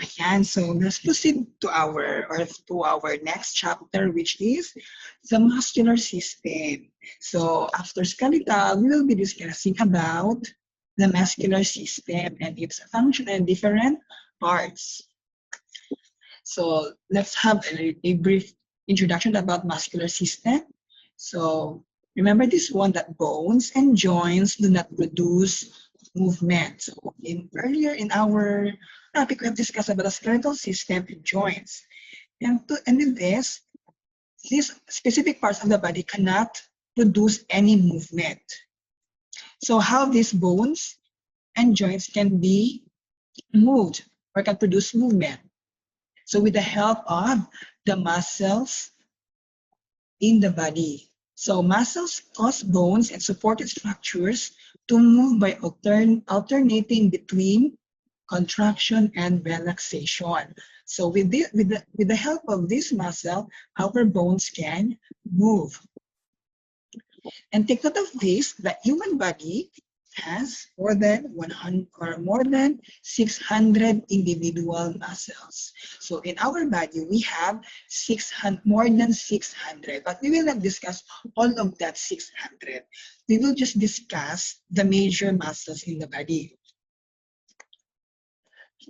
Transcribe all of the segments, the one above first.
Ayan, so let's proceed to our next chapter, which is the muscular system. So after skeletal, we will be discussing about the muscular system and its function and different parts. So let's have a brief introduction about muscular system. So remember this one, that bones and joints do not produce movement. So earlier in our topic, we have discussed about the skeletal system and joints. And in this, these specific parts of the body cannot produce any movement. So how these bones and joints can be moved or can produce movement? So with the help of the muscles in the body. So muscles cause bones and supported structures to move by alternating between contraction and relaxation. So with the help of this muscle, our bones can move. And take note of this, the human body has more than 100 or more than 600 individual muscles. So in our body, we have more than 600, but we will not discuss all of that 600. We will just discuss the major muscles in the body.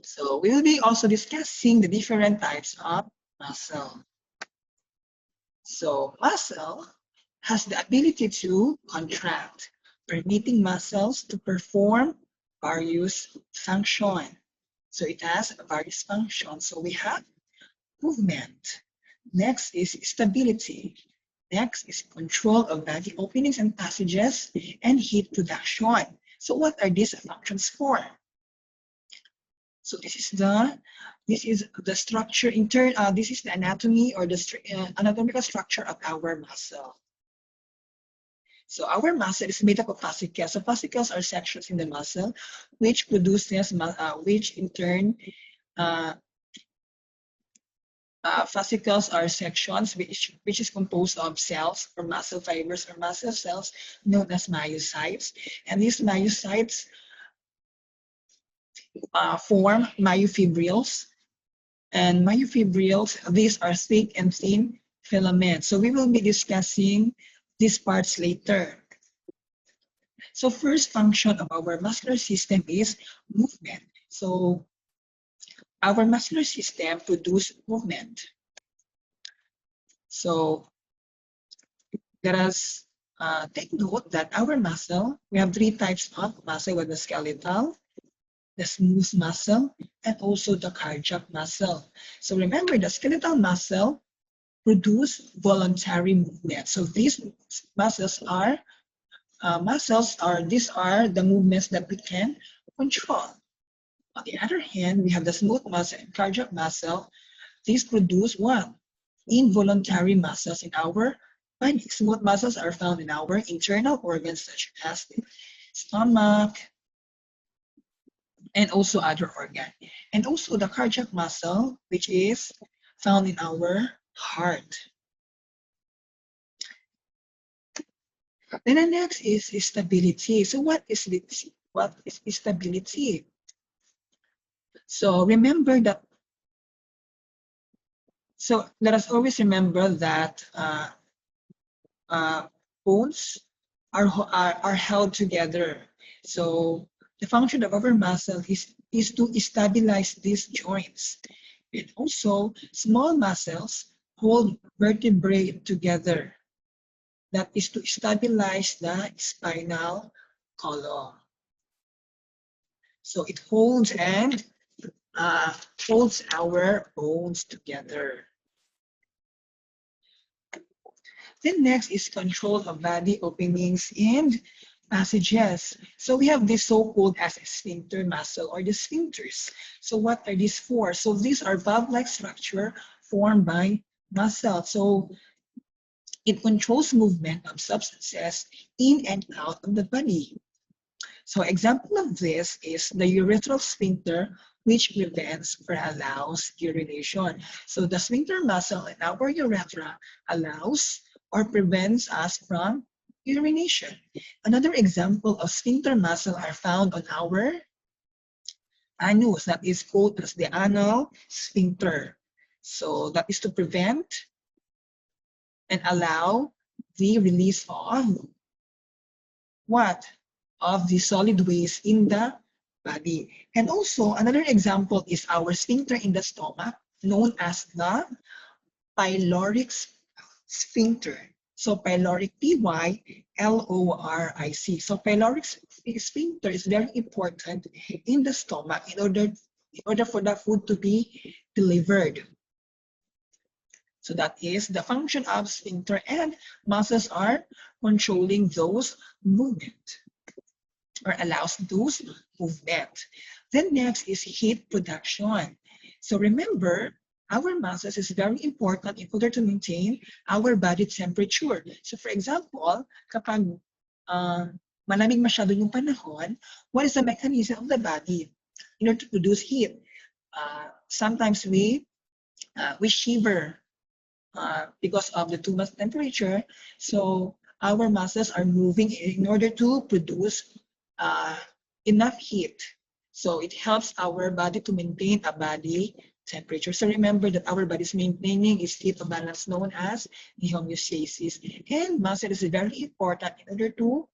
So we will be also discussing the different types of muscle. So muscle has the ability to contract, permitting muscles to perform various functions. So it has various functions. So we have movement. Next is stability. Next is control of body openings and passages and heat production. So what are these functions for? So this is the structure this is the anatomy or the anatomical structure of our muscle. So our muscle is made up of fascicles. So fascicles are sections in the muscle, which produces, which in turn, fascicles are sections which is composed of cells or muscle fibers or muscle cells known as myocytes. And these myocytes form myofibrils. And myofibrils, these are thick and thin filaments. So we will be discussing these parts later. So first function of our muscular system is movement. So our muscular system produces movement. So let us take note that our muscle, we have three types of muscle: with the skeletal, the smooth muscle, and also the cardiac muscle. So remember, the skeletal muscle produce voluntary movement. So these muscles are these are the movements that we can control. On the other hand, we have the smooth muscle and cardiac muscle. These produce what? Involuntary muscles in our body. Smooth muscles are found in our internal organs such as the stomach and also other organs. And also the cardiac muscle, which is found in our heart. Then the next is stability. So what is stability? So remember that. So let us always remember that bones are held together. So the function of our muscle is to stabilize these joints. And also, small muscles hold vertebrae together. That is to stabilize the spinal column. So it holds and holds our bones together. Then next is control of body openings and passages. So we have this so-called as a sphincter muscle or the sphincters. So what are these for? So these are valve-like structure formed by muscle. So it controls movement of substances in and out of the body. So example of this is the urethral sphincter, which prevents or allows urination. So the sphincter muscle in our urethra allows or prevents us from urination. Another example of sphincter muscle are found on our anus, that is called as the anal sphincter. So that is to prevent and allow the release of what? Of the solid waste in the body. And also, another example is our sphincter in the stomach, known as the pyloric sphincter. So pyloric, P-Y-L-O-R-I-C. So pyloric sphincter is very important in the stomach in order for the food to be delivered. So that is the function of sphincter, and muscles are controlling those movement or allows those movement. Then next is heat production. So remember, our muscles is very important in order to maintain our body temperature. So for example, kapag malamig masyado yung panahon, what is the mechanism of the body in order to produce heat? Sometimes we shiver because of the too much temperature. So our muscles are moving in order to produce enough heat. So it helps our body to maintain a body temperature. So remember that our body is maintaining its heat balance known as the homeostasis. And muscle is very important in order to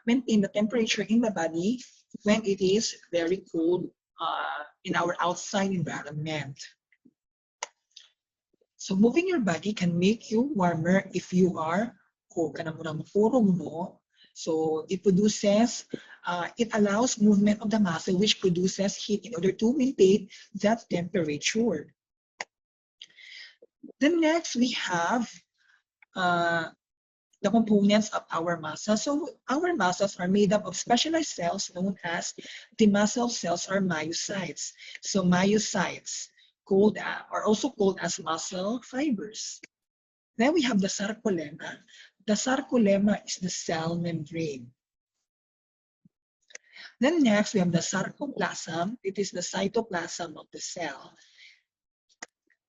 maintain the temperature in the body when it is very cold in our outside environment. So moving your body can make you warmer if you are cold. So it produces, it allows movement of the muscle which produces heat in order to maintain that temperature. Then next we have the components of our muscles. So our muscles are made up of specialized cells known as the muscle cells or myocytes. So myocytes are also called as muscle fibers. Then we have the sarcolemma. The sarcolemma is the cell membrane. Then next we have the sarcoplasm. It is the cytoplasm of the cell.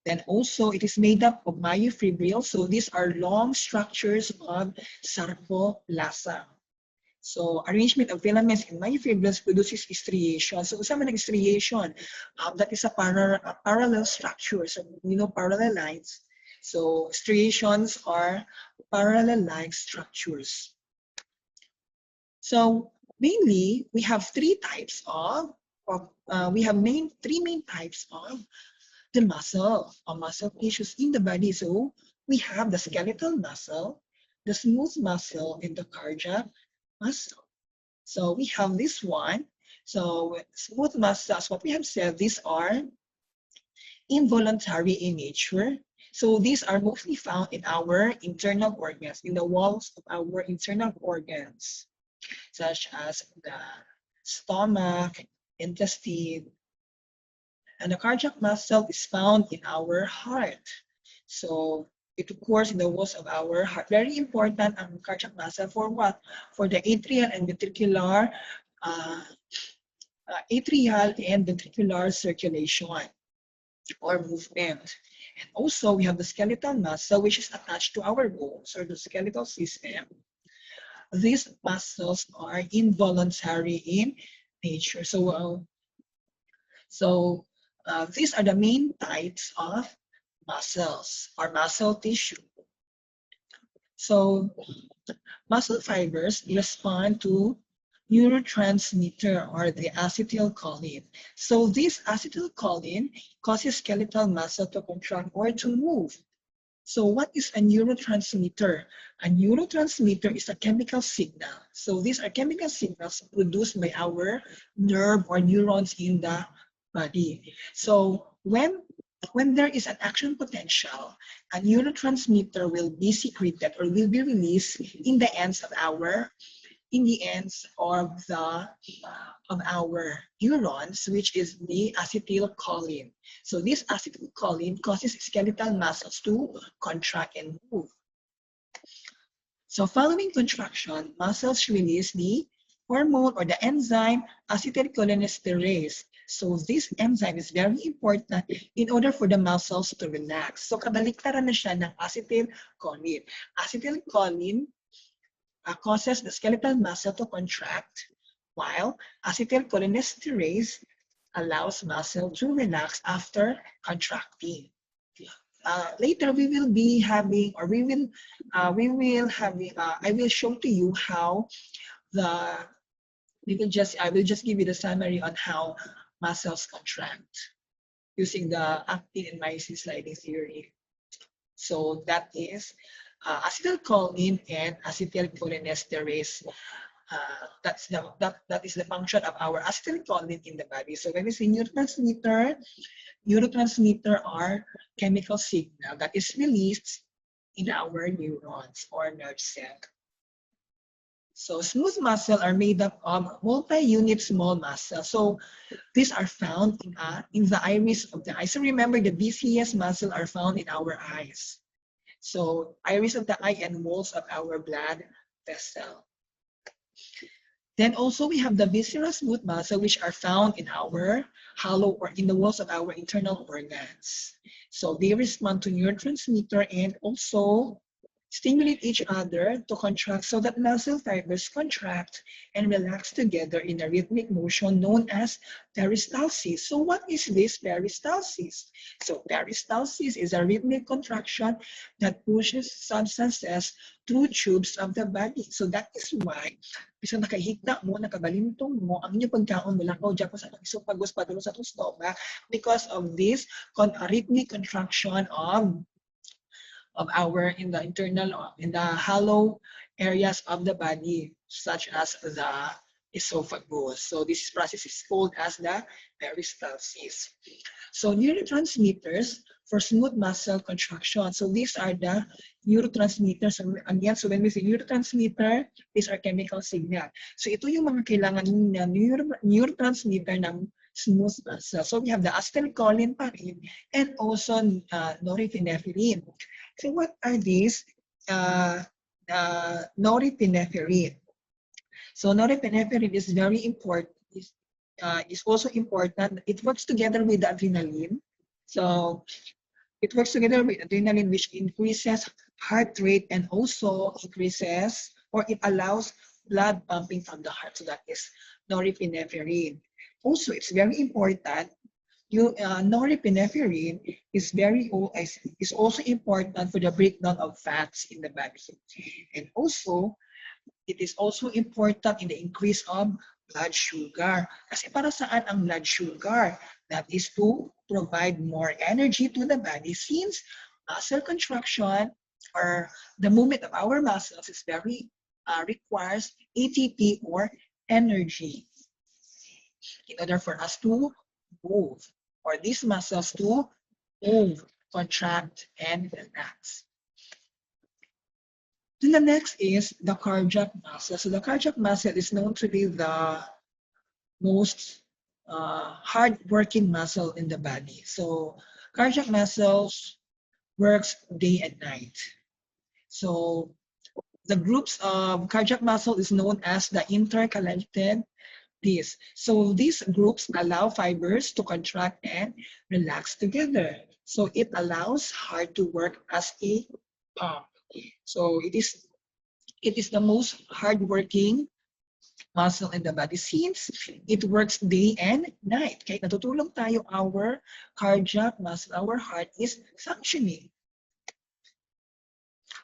Then also it is made up of myofibrils. So these are long structures of sarcoplasm. So arrangement of filaments in myofibrils produces striation. So usama ng striation, that is a parallel structure. So we know parallel lines. So striations are parallel-like structures. So mainly we have three main types of the muscle or muscle tissues in the body. So we have the skeletal muscle, the smooth muscle, and the cardiac muscle. So we have this one. So smooth muscle, as what we have said, these are involuntary in nature. So these are mostly found in our internal organs, in the walls of our internal organs, such as the stomach, intestine, and the cardiac muscle is found in our heart. So it occurs in the walls of our heart. Very important ang cardiac muscle for what? For the atrial and ventricular circulation or movement. And also we have the skeletal muscle, which is attached to our bones or the skeletal system. These muscles are involuntary in nature. So these are the main types of muscles or muscle tissue. So muscle fibers respond to neurotransmitter or the acetylcholine. So this acetylcholine causes skeletal muscle to contract or to move. So what is a neurotransmitter? A neurotransmitter is a chemical signal. So these are chemical signals produced by our nerve or neurons in the body. So when there is an action potential, a neurotransmitter will be secreted or will be released in the ends of our neurons, which is the acetylcholine. So this acetylcholine causes skeletal muscles to contract and move. So following contraction, muscles release the hormone or the enzyme acetylcholinesterase. So this enzyme is very important in order for the muscles to relax. So kabaliktaran na siya ng acetylcholine. Acetylcholine causes the skeletal muscle to contract, while acetylcholinesterase allows muscle to relax after contracting. Later we will be having, or we will having, I will show to you how the, I will just give you the summary on how muscles contract using the actin and myosin sliding theory. So that is acetylcholine and acetylcholinesterase. That is the function of our acetylcholine in the body. So when we say neurotransmitter are chemical signal that is released in our neurons or nerve cell. So smooth muscle are made up of multi-unit small muscle. So these are found in the iris of the eye. So remember, the BCS muscle are found in our eyes. So iris of the eye and walls of our blood vessel. Then also we have the visceral smooth muscle, which are found in our hollow or in the walls of our internal organs. So they respond to neurotransmitter and also stimulate each other to contract so that muscle fibers contract and relax together in a rhythmic motion known as peristalsis. So what is this peristalsis? So peristalsis is a rhythmic contraction that pushes substances through tubes of the body. So that is why bisa nakahigda mo, nakabalintong mo, ang inyong pagkaon mo lang, o dyan po sa isang pagos padalo sa itong stomach because of this rhythmic contraction of our in the internal, in the hollow areas of the body, such as the esophagus. So this process is called as the peristalsis. So neurotransmitters for smooth muscle contraction. So these are the neurotransmitters. So again, so when we say neurotransmitter, these are chemical signal. So ito yung mga kailangan na neurotransmitter ng smooth muscle. So we have the acetylcholine pa rin, and also norepinephrine. So what are these? Norepinephrine. So norepinephrine is very important. Is also important. It works together with the adrenaline. So it works together with adrenaline, which increases heart rate and also increases, or it allows blood pumping from the heart. So that is norepinephrine. Also, it's very important. Norepinephrine is also important for the breakdown of fats in the body, and also it is also important in the increase of blood sugar. Kasi para saan ang blood sugar? That is to provide more energy to the body, since muscle contraction or the movement of our muscles is very requires ATP or energy in order for us to move, or these muscles to move, contract, and relax. Then the next is the cardiac muscle. So the cardiac muscle is known to be the most hard-working muscle in the body. So cardiac muscles works day and night. So the groups of cardiac muscle is known as the interconnected. So these groups allow fibers to contract and relax together. So it allows heart to work as a pump. So it is the most hardworking muscle in the body, since it works day and night. Kahit natutulog tayo, our cardiac muscle, our heart is functioning.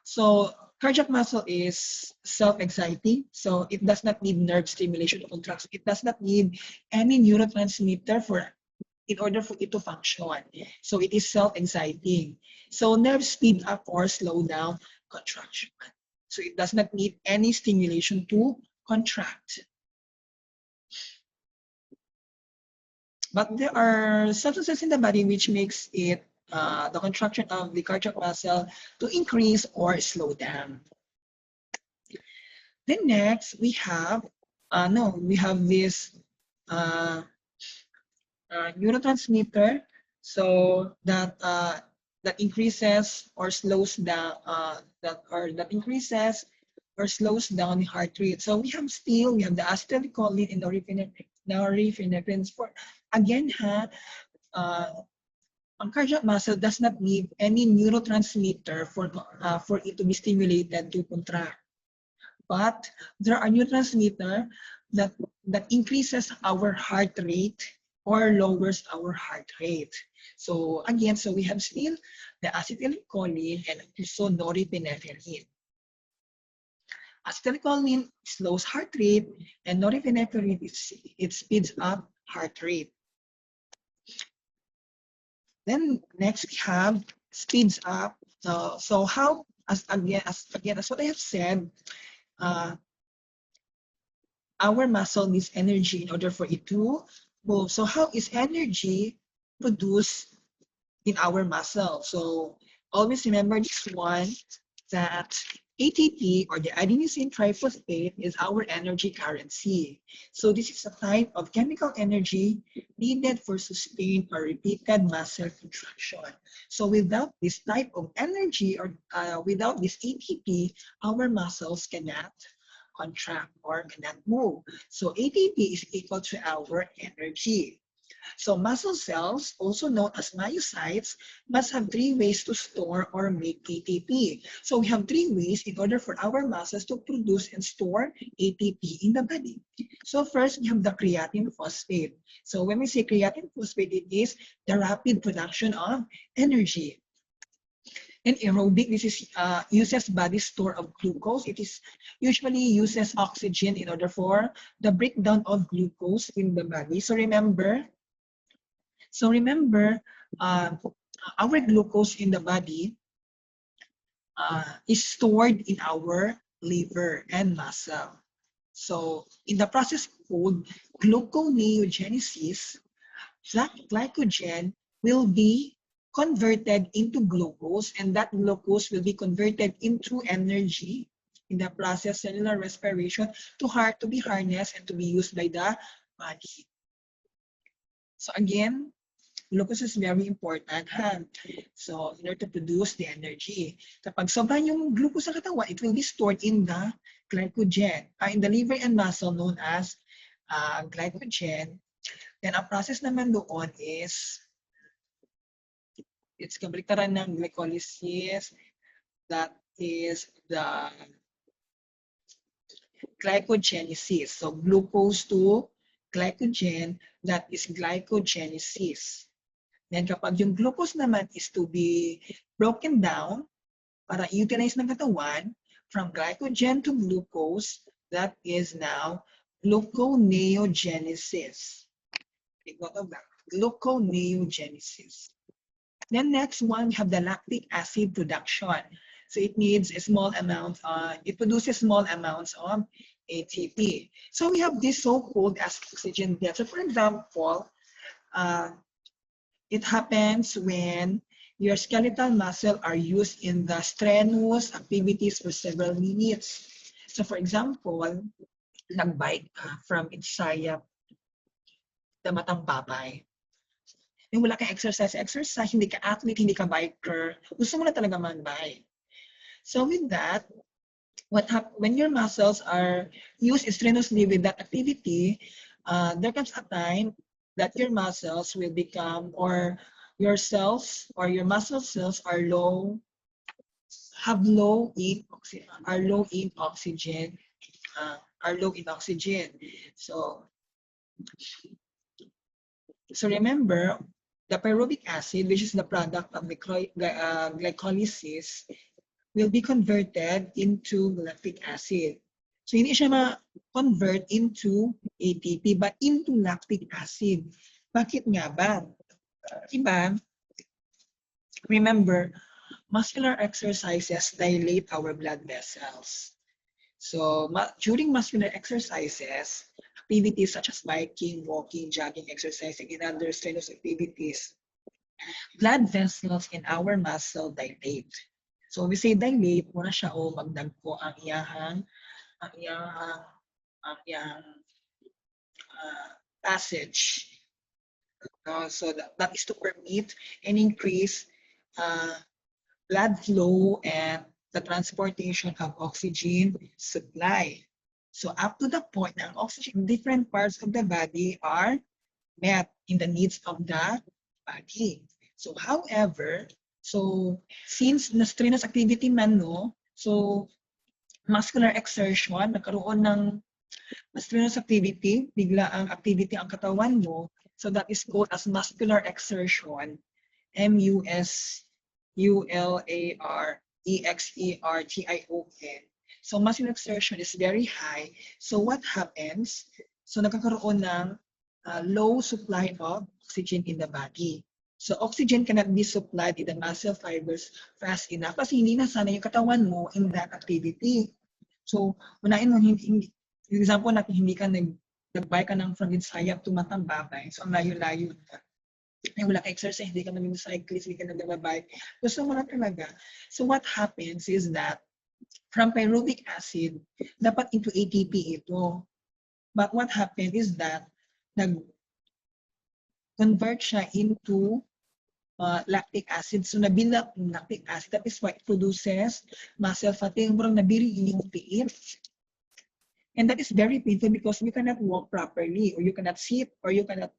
So cardiac muscle is self-exciting, so it does not need nerve stimulation to contract. It does not need any neurotransmitter in order for it to function. So it is self-exciting. So nerve speed up or slow down contraction. So it does not need any stimulation to contract. But there are substances in the body which makes it the contraction of the cardiac muscle to increase or slow down. Then next we have this neurotransmitter, so that increases or slows down that increases or slows down the heart rate. So we have the acetylcholine and norepinephrine. For again, ang cardiac muscle does not need any neurotransmitter for it to be stimulated to contract. But there are neurotransmitter that increases our heart rate or lowers our heart rate. So again, so we have still the acetylcholine and also norepinephrine. Acetylcholine slows heart rate, and norepinephrine it speeds up heart rate. Then next we have speeds up. So how as what I have said, uh, our muscle needs energy in order for it to move. So how is energy produced in our muscle? So always remember this one, that ATP, or the adenosine triphosphate, is our energy currency. So this is a type of chemical energy needed for sustained or repeated muscle contraction. So without this type of energy, or without this ATP, our muscles cannot contract or cannot move. So ATP is equal to our energy. So muscle cells, also known as myocytes, must have three ways to store or make ATP. So we have three ways in order for our muscles to produce and store ATP in the body. So first, we have the creatine phosphate. So when we say creatine phosphate, it is the rapid production of energy. In aerobic, this is uses body store of glucose. It is usually uses oxygen in order for the breakdown of glucose in the body. So remember, our glucose in the body is stored in our liver and muscle. So in the process called gluconeogenesis, that glycogen will be converted into glucose, and that glucose will be converted into energy in the process cellular respiration to be harnessed and to be used by the body. So again, glucose is very important, ha? So, in order to produce the energy. Kapag sobrang yung glucose sa katawan, it will be stored in the glycogen, in the liver and muscle known as glycogen. Then, ang process naman doon is, it's kabaliktaran ng glycolysis, that is the glycogenesis. So, glucose to glycogen, that is glycogenesis. Then kapag yung glucose naman is to be broken down para utilize ng katawan from glycogen to glucose, that is now gluconeogenesis. Take note of that. Gluconeogenesis. Then next one, we have the lactic acid production. So it needs a small amount, it produces small amounts of ATP. So we have this so-called as oxygen debt. So for example, it happens when your skeletal muscle are used in the strenuous activities for several minutes. So for example, nag-bike ka from Itsaya to Matampapay. Yung wala kang exercise, hindi ka athlete, hindi ka biker, gusto mo na talaga mag-bike. So with that, when your muscles are used strenuously with that activity, there comes a time that your muscles will become, or your cells or your muscle cells are low in oxygen. So remember, the pyruvic acid, which is the product of the glycolysis, will be converted into lactic acid. So hindi siya ma-convert into ATP but into lactic acid. Bakit nga ba? Diba? Remember, muscular exercises dilate our blood vessels. So during muscular exercises, activities such as biking, walking, jogging, exercising, and other strenuous activities, blood vessels in our muscle dilate. So we say dilate, muna siya o magdagko ang iyahang passage. So that is to permit and increase blood flow and the transportation of oxygen supply. So up to the point na oxygen, different parts of the body are met in the needs of the body. So however, since na strenuous activity man, no, so muscular exertion, nagkaroon ng strenuous activity, bigla ang activity ang katawan mo, So that is called as muscular exertion, MUSCULAREXERTION. So muscular exertion is very high. So what happens? So nagkakaroon ng low supply of oxygen in the body. So oxygen cannot be supplied in the muscle fibers fast enough kasi hindi na sana yung katawan mo in that activity. So, unahin mo, for example, natin hindi ka nagbike ka ng from Insayap to Matambabay. So, ang layo-layo na. Ay, wala ka exercise, hindi ka naging cyclist, hindi ka nagbabike. Gusto mo na talaga. So, what happens is that from pyruvic acid, dapat into ATP ito. But what happened is that nag-convert siya into lactic acid. So, nabuild up ng lactic acid. That is why it produces muscle fatigue. Murang nabiri yung tiit. And that is very painful because you cannot walk properly, or you cannot sit, or you cannot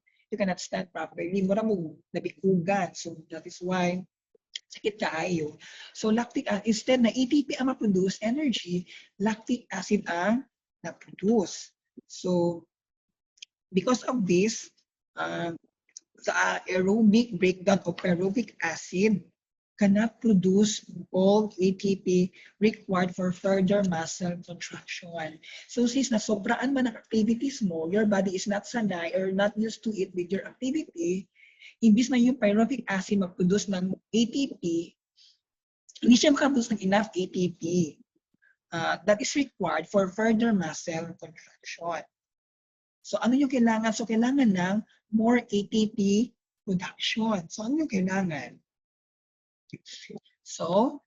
stand properly. Mura mo nabikugan. So that is why sakit kaayo. So lactic acid, instead na ATP ang ma-produce energy, lactic acid ang na-produce. So because of this, the aerobic breakdown of pyruvic acid cannot produce all ATP required for further muscle contraction. So since nasobraan man ang activities mo, your body is not sanay or not used to it with your activity, imbis na yung pyruvic acid mag-produce ng ATP, hindi siya makaproduce ng enough ATP that is required for further muscle contraction. So ano yung kailangan? So kailangan ng more ATP production. So ano yung kailangan? So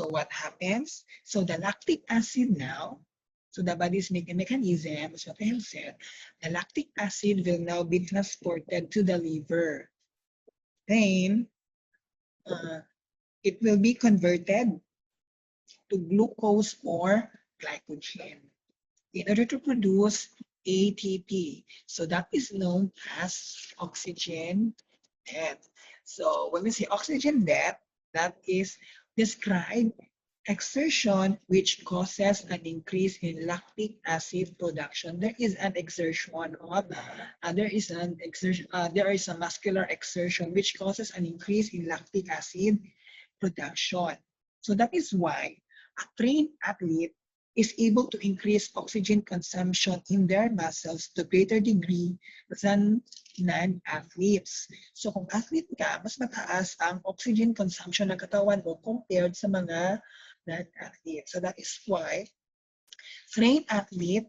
what happens? So the lactic acid now, so the body's making mechanism, as what I have said, the lactic acid will now be transported to the liver. Then it will be converted to glucose or glycogen in order to produce ATP. So that is known as oxygen death. So when we say oxygen death, that is describe exertion which causes an increase in lactic acid production. There is an exertion of there is a muscular exertion which causes an increase in lactic acid production. So that is why a trained athlete is able to increase oxygen consumption in their muscles to greater degree than non-athletes. So kung athlete ka, mas mataas ang oxygen consumption ng katawan mo compared sa mga non-athletes. So that is why trained athlete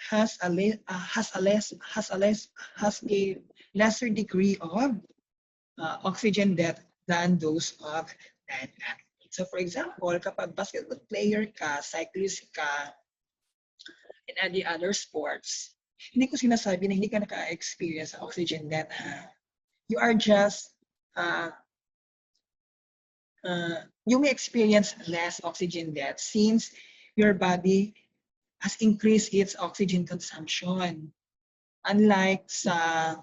has a lesser degree of oxygen debt than those of non-athletes. So for example, kapag basketball player ka, cyclist ka, and any other sports, hindi ko sinasabi na hindi ka naka-experience sa oxygen debt. You are just, you may experience less oxygen debt since your body has increased its oxygen consumption. Unlike sa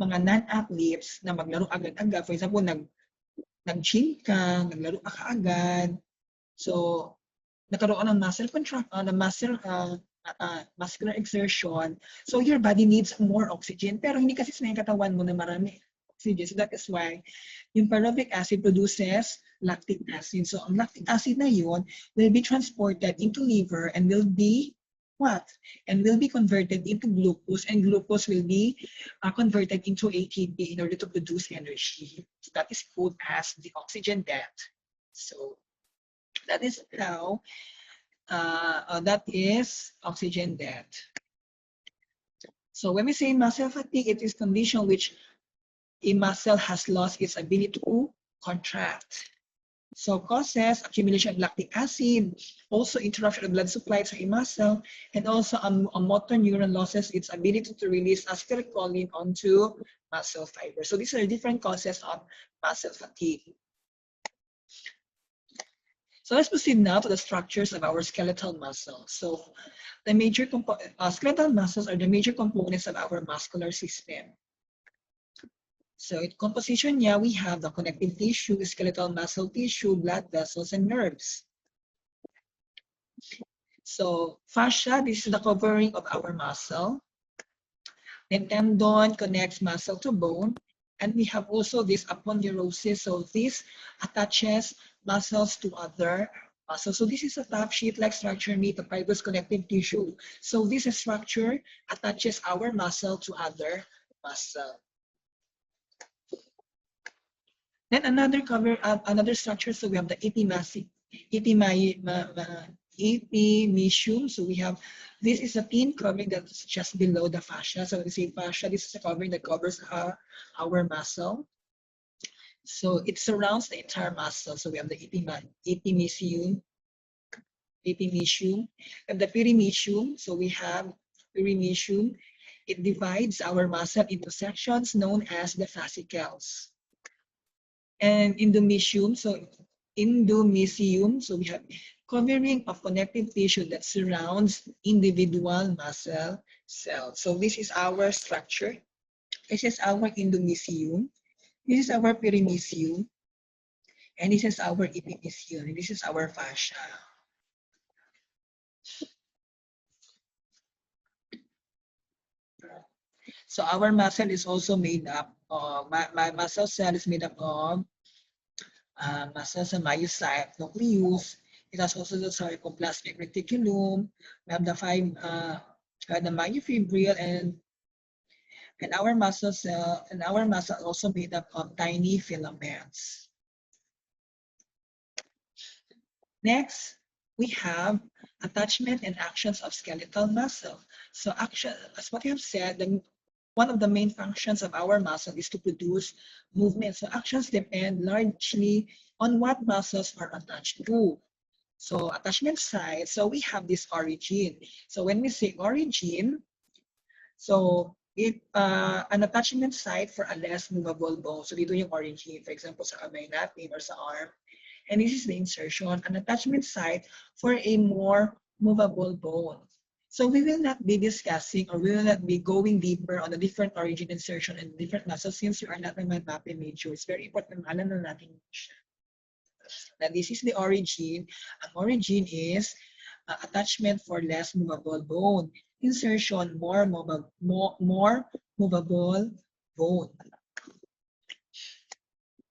mga non-athletes na maglaro agad-agad, for example, nag-gym ka, naglaro ka kaagad. So, nagkaroon ng muscular exertion. So, your body needs more oxygen. Pero hindi kasi sa katawan mo na marami oxygen. So, that is why yung pyruvic acid produces lactic acid. So, ang lactic acid na yun will be transported into liver and will be what? And will be converted into glucose, and glucose will be converted into ATP in order to produce energy. So that is called as the oxygen debt. So that is how that is oxygen debt. So when we say muscle fatigue, it is condition which a muscle has lost its ability to contract. So causes accumulation of lactic acid, also interruption of blood supply to a muscle, and also a motor neuron loses its ability to release acetylcholine onto muscle fiber. So these are different causes of muscle fatigue. So let's proceed now to the structures of our skeletal muscles. So the major skeletal muscles are the major components of our muscular system. So in composition niya, we have the connective tissue, skeletal muscle tissue, blood vessels, and nerves. So fascia, this is the covering of our muscle. Then tendon connects muscle to bone. And we have also this aponeurosis. So this attaches muscles to other muscles. So this is a top sheet-like structure made of fibrous connective tissue. So this structure attaches our muscle to other muscle. Then another structure. So we have the epimysium. So we have, this is a thin covering that's just below the fascia. So when we say fascia, this is a covering that covers our muscle. So it surrounds the entire muscle. So we have the epimysium, and the perimysium. So we have perimysium. It divides our muscle into sections known as the fascicles. And endomysium, so we have covering of connective tissue that surrounds individual muscle cells. So this is our structure. This is our endomysium. This is our perimysium. And this is our epimysium. And this is our fascia. So our muscle is also made up of, my muscle cell is made up of muscles and myocyte nucleus. It has also the sarcoplasmic reticulum. We have the myofibril and our muscle cell and our muscle also made up of tiny filaments. Next, we have attachment and actions of skeletal muscle. So action, as what we have said, one of the main functions of our muscle is to produce movement. So actions depend largely on what muscles are attached to. So attachment site, so we have this origin. So when we say origin, so an attachment site for a less movable bone. So dito yung origin, for example, sa kamay natin or sa arm. And this is the insertion, an attachment site for a more movable bone. So we will not be discussing or we will not be going deeper on the different origin insertion and different muscles since you are not naman MAPE major. It's very important na alam na natin siya. Now this is the origin. Ang origin is attachment for less movable bone. Insertion, more movable bone.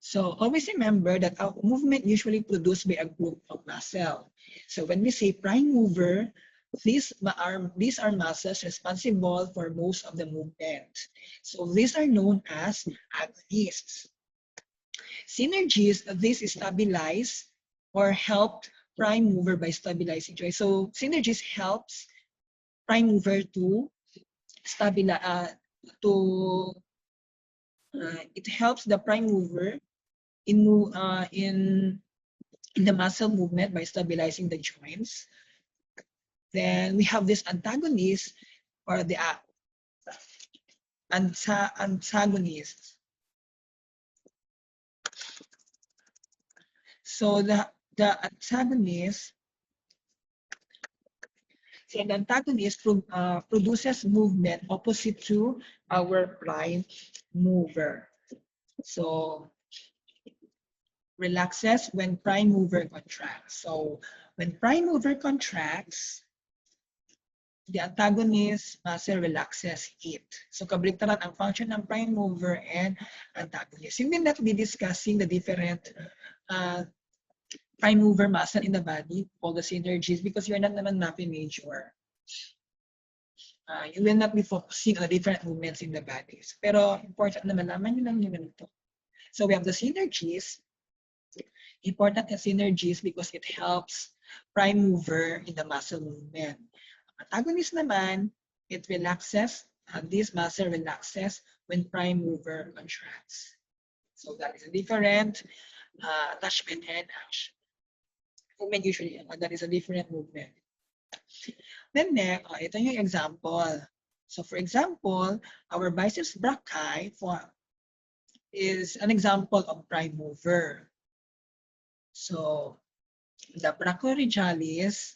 So always remember that our movement usually produced by a group of muscle. So when we say prime mover, these are muscles responsible for most of the movement. So these are known as agonists. Synergies, this stabilize or help prime mover by stabilizing joints. So synergies helps prime mover to stabilize, it helps the prime mover in the muscle movement by stabilizing the joints. Then we have this antagonist or the antagonist. So the antagonist, produces movement opposite to our prime mover. So relaxes when prime mover contracts. So when prime mover contracts, the antagonist muscle relaxes it. So kabaliktaran ang function ng prime mover and antagonist. We will not be discussing the different prime mover muscle in the body, all the synergies, because you're not naman MAPE major. You will not be focusing on the different movements in the bodies. Pero important na malaman nyo lang yun ganito. So we have the synergies. Important the synergies because it helps prime mover in the muscle movement. Antagonist naman, it relaxes, this muscle relaxes when prime mover contracts. So that is a different attachment and action. Movement usually, that is a different movement. Then next, ito yung example. So for example, our biceps brachii is an example of prime mover. So the brachioradialis,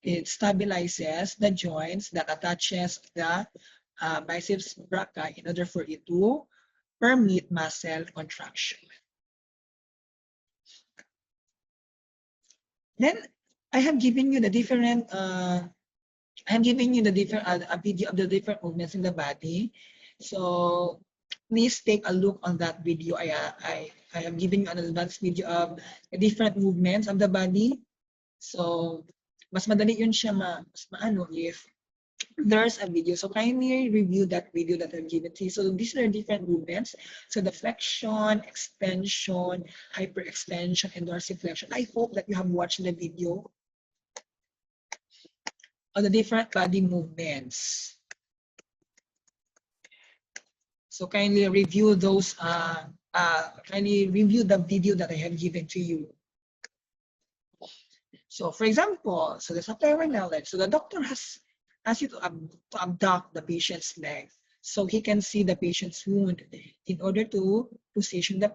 it stabilizes the joints that attaches the biceps brachii in order for it to permit muscle contraction. Then I have given you the different I'm giving you the different a video of the different movements in the body. So please take a look on that video. I have given you an advanced video of the different movements of the body. So mas madali yun siya mas maano if there's a video. So kindly review that video that I've given to you. So these are different movements. So the flexion, extension, hyperextension, and dorsiflexion. I hope that you have watched the video on the different body movements. So kindly review those. Kindly review the video that I have given to you. So, for example, so let's apply our knowledge. So the doctor has asked you to abduct the patient's leg, so he can see the patient's wound. In order to position the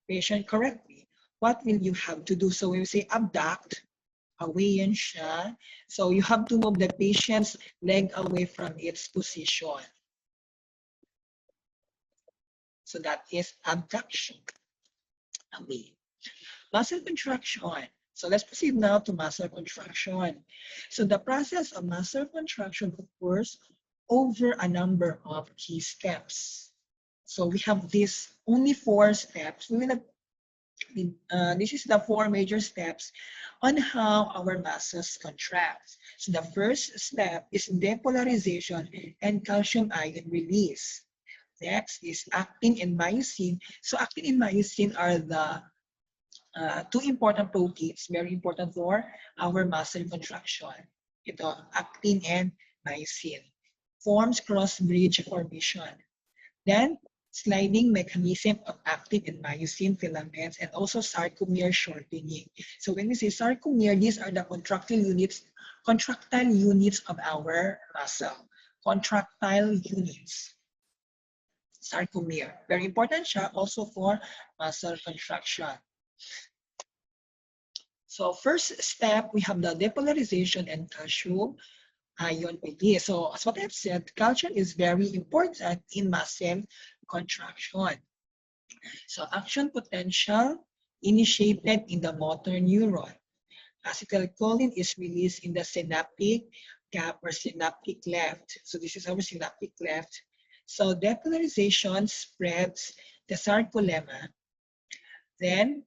patient correctly, what will you have to do? So when we say abduct, away yan siya. So you have to move the patient's leg away from its position. So that is abduction, away. Muscle contraction. So let's proceed now to muscle contraction. So the process of muscle contraction occurs over a number of key steps. So we have these only 4 steps. This is the 4 major steps on how our muscles contract. So the first step is depolarization and calcium ion release. Next is actin and myosin. So actin and myosin are the 2 important proteins, very important for our muscle contraction. Ito, actin and myosin. Forms cross-bridge formation. Then, sliding mechanism of actin and myosin filaments, and also sarcomere shortening. So when we say sarcomere, these are the contractile units of our muscle. Contractile units. Sarcomere. Very important siya also for muscle contraction. So first step, we have the depolarization and calcium ion release. So as what I've said, calcium is very important in muscle contraction. So action potential initiated in the motor neuron. Acetylcholine is released in the synaptic gap or synaptic cleft. So this is our synaptic cleft. So depolarization spreads the sarcolemma. Then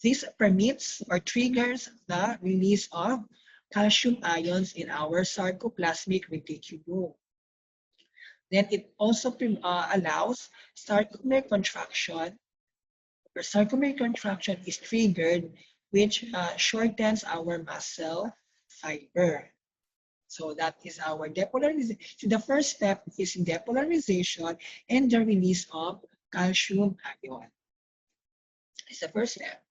this permits or triggers the release of calcium ions in our sarcoplasmic reticulum. Then it also allows sarcomere contraction, or sarcomere contraction is triggered, which shortens our muscle fiber. So that is our depolarization. So the first step is depolarization and the release of calcium ion. It's the first step.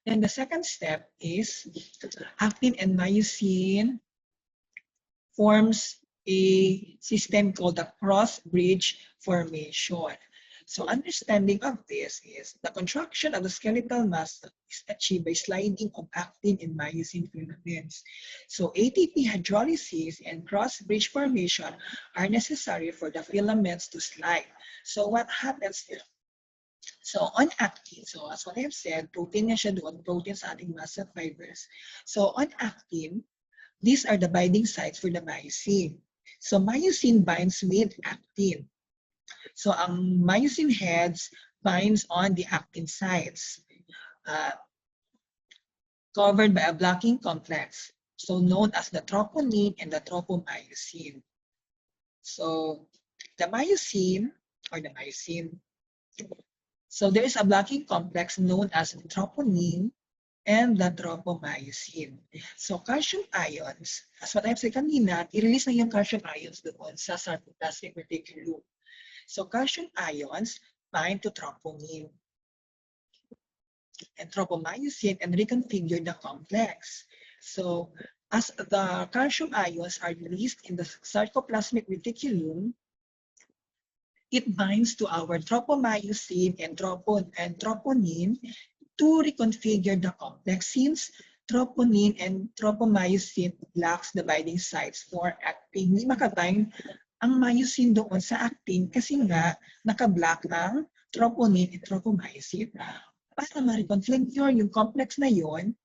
Then the second step is actin and myosin forms a system called the cross-bridge formation. So understanding of this is the contraction of the skeletal muscle is achieved by sliding of actin and myosin filaments. So ATP hydrolysis and cross-bridge formation are necessary for the filaments to slide. So what happens here? So on actin, so as what I have said, protein na siya doon, protein sa ating muscle fibers. So on actin, these are the binding sites for the myosin. So myosin binds with actin. So ang myosin heads binds on the actin sites, covered by a blocking complex, so known as the troponin and the tropomyosin. So the myosin, or the myosin, so there is a blocking complex known as troponin and the tropomyosin. So calcium ions, as what I've said kanina, i-release na yung calcium ions doon sa sarcoplasmic reticulum. So calcium ions bind to troponin and tropomyosin and reconfigure the complex. So as the calcium ions are released in the sarcoplasmic reticulum, it binds to our tropomyosin and troponin to reconfigure the complex, since troponin and tropomyosin blocks the binding sites for actin. Hindi makabind ang myosin doon sa actin kasi nga nakablock ang troponin and tropomyosin. Para ma-reconfigure yung complex na yon,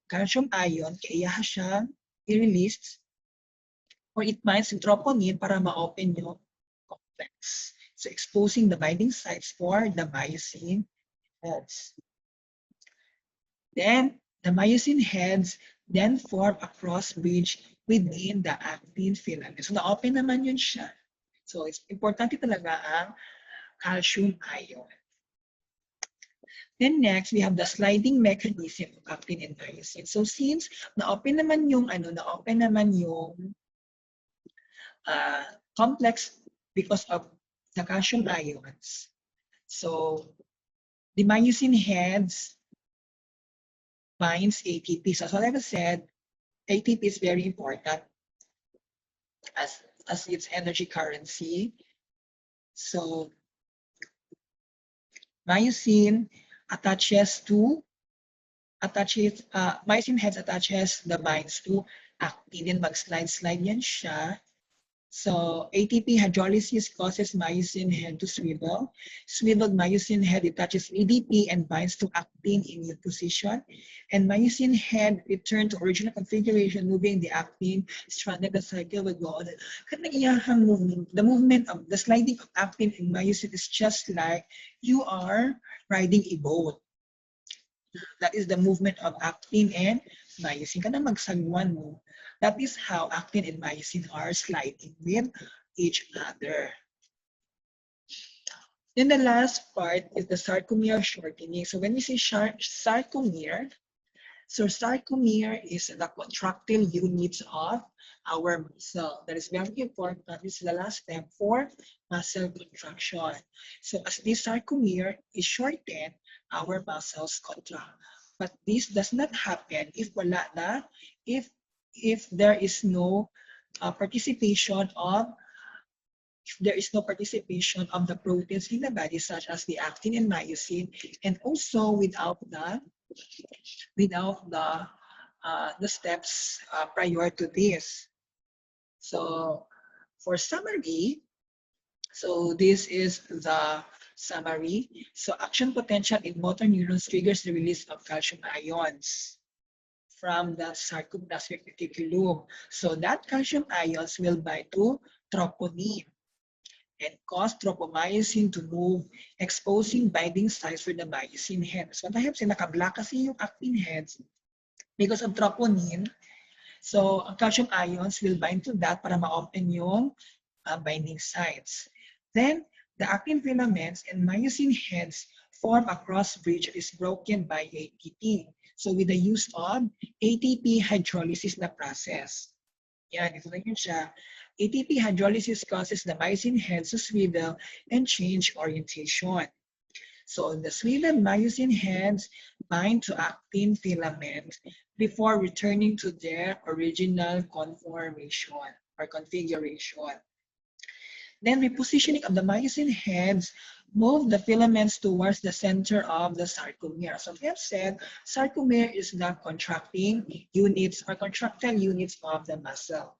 calcium ion, kaya siya i-release or it binds to troponin para ma-open yung complex. So exposing the binding sites for the myosin heads. Then the myosin heads then form a cross bridge within the actin filament. So na-open naman yun siya. So it's importante talaga ang calcium ion. Then next, we have the sliding mechanism of actin and myosin. So since na-open naman yung complex because of the calcium ions. So the myosin heads binds ATP. So as I said, ATP is very important as its energy currency. So myosin myosin heads attaches the binds to actin. Then mag-slide yan siya. So ATP hydrolysis causes myosin head to swivel. Swiveled myosin head attaches ADP and binds to actin in new position. And myosin head return to original configuration, moving the actin stranded. The cycle will go on. The movement of the sliding of actin and myosin is just like you are riding a boat. That is the movement of actin and myosin. Kana magsagwan mo. That is how actin and myosin are sliding with each other. Then the last part is the sarcomere shortening. So when we say sarcomere, so sarcomere is the contractile units of our muscle. That is very important. This is the last step for muscle contraction. So as this sarcomere is shortened, our muscles contract. But this does not happen if there is no participation of the proteins in the body, such as the actin and myosin, and also without the steps prior to this. So for summary, so this is the summary. So action potential in motor neurons triggers the release of calcium ions from the sarcoplasmic reticulum. So that calcium ions will bind to troponin and cause tropomyosin to move, exposing binding sites for the myosin heads. So perhaps naka-block kasi yung actin heads because of troponin. So ang calcium ions will bind to that para ma-open yung binding sites. Then the actin filaments and myosin heads form a cross bridge that is broken by ATP. So with the use of ATP hydrolysis na process. Yan, ito na yun siya. ATP hydrolysis causes the myosin heads to swivel and change orientation. So the swiveled myosin heads bind to actin filaments before returning to their original conformation or configuration. Then repositioning of the myosin heads move the filaments towards the center of the sarcomere. So we have said sarcomere is the contracting units or contractile units of the muscle.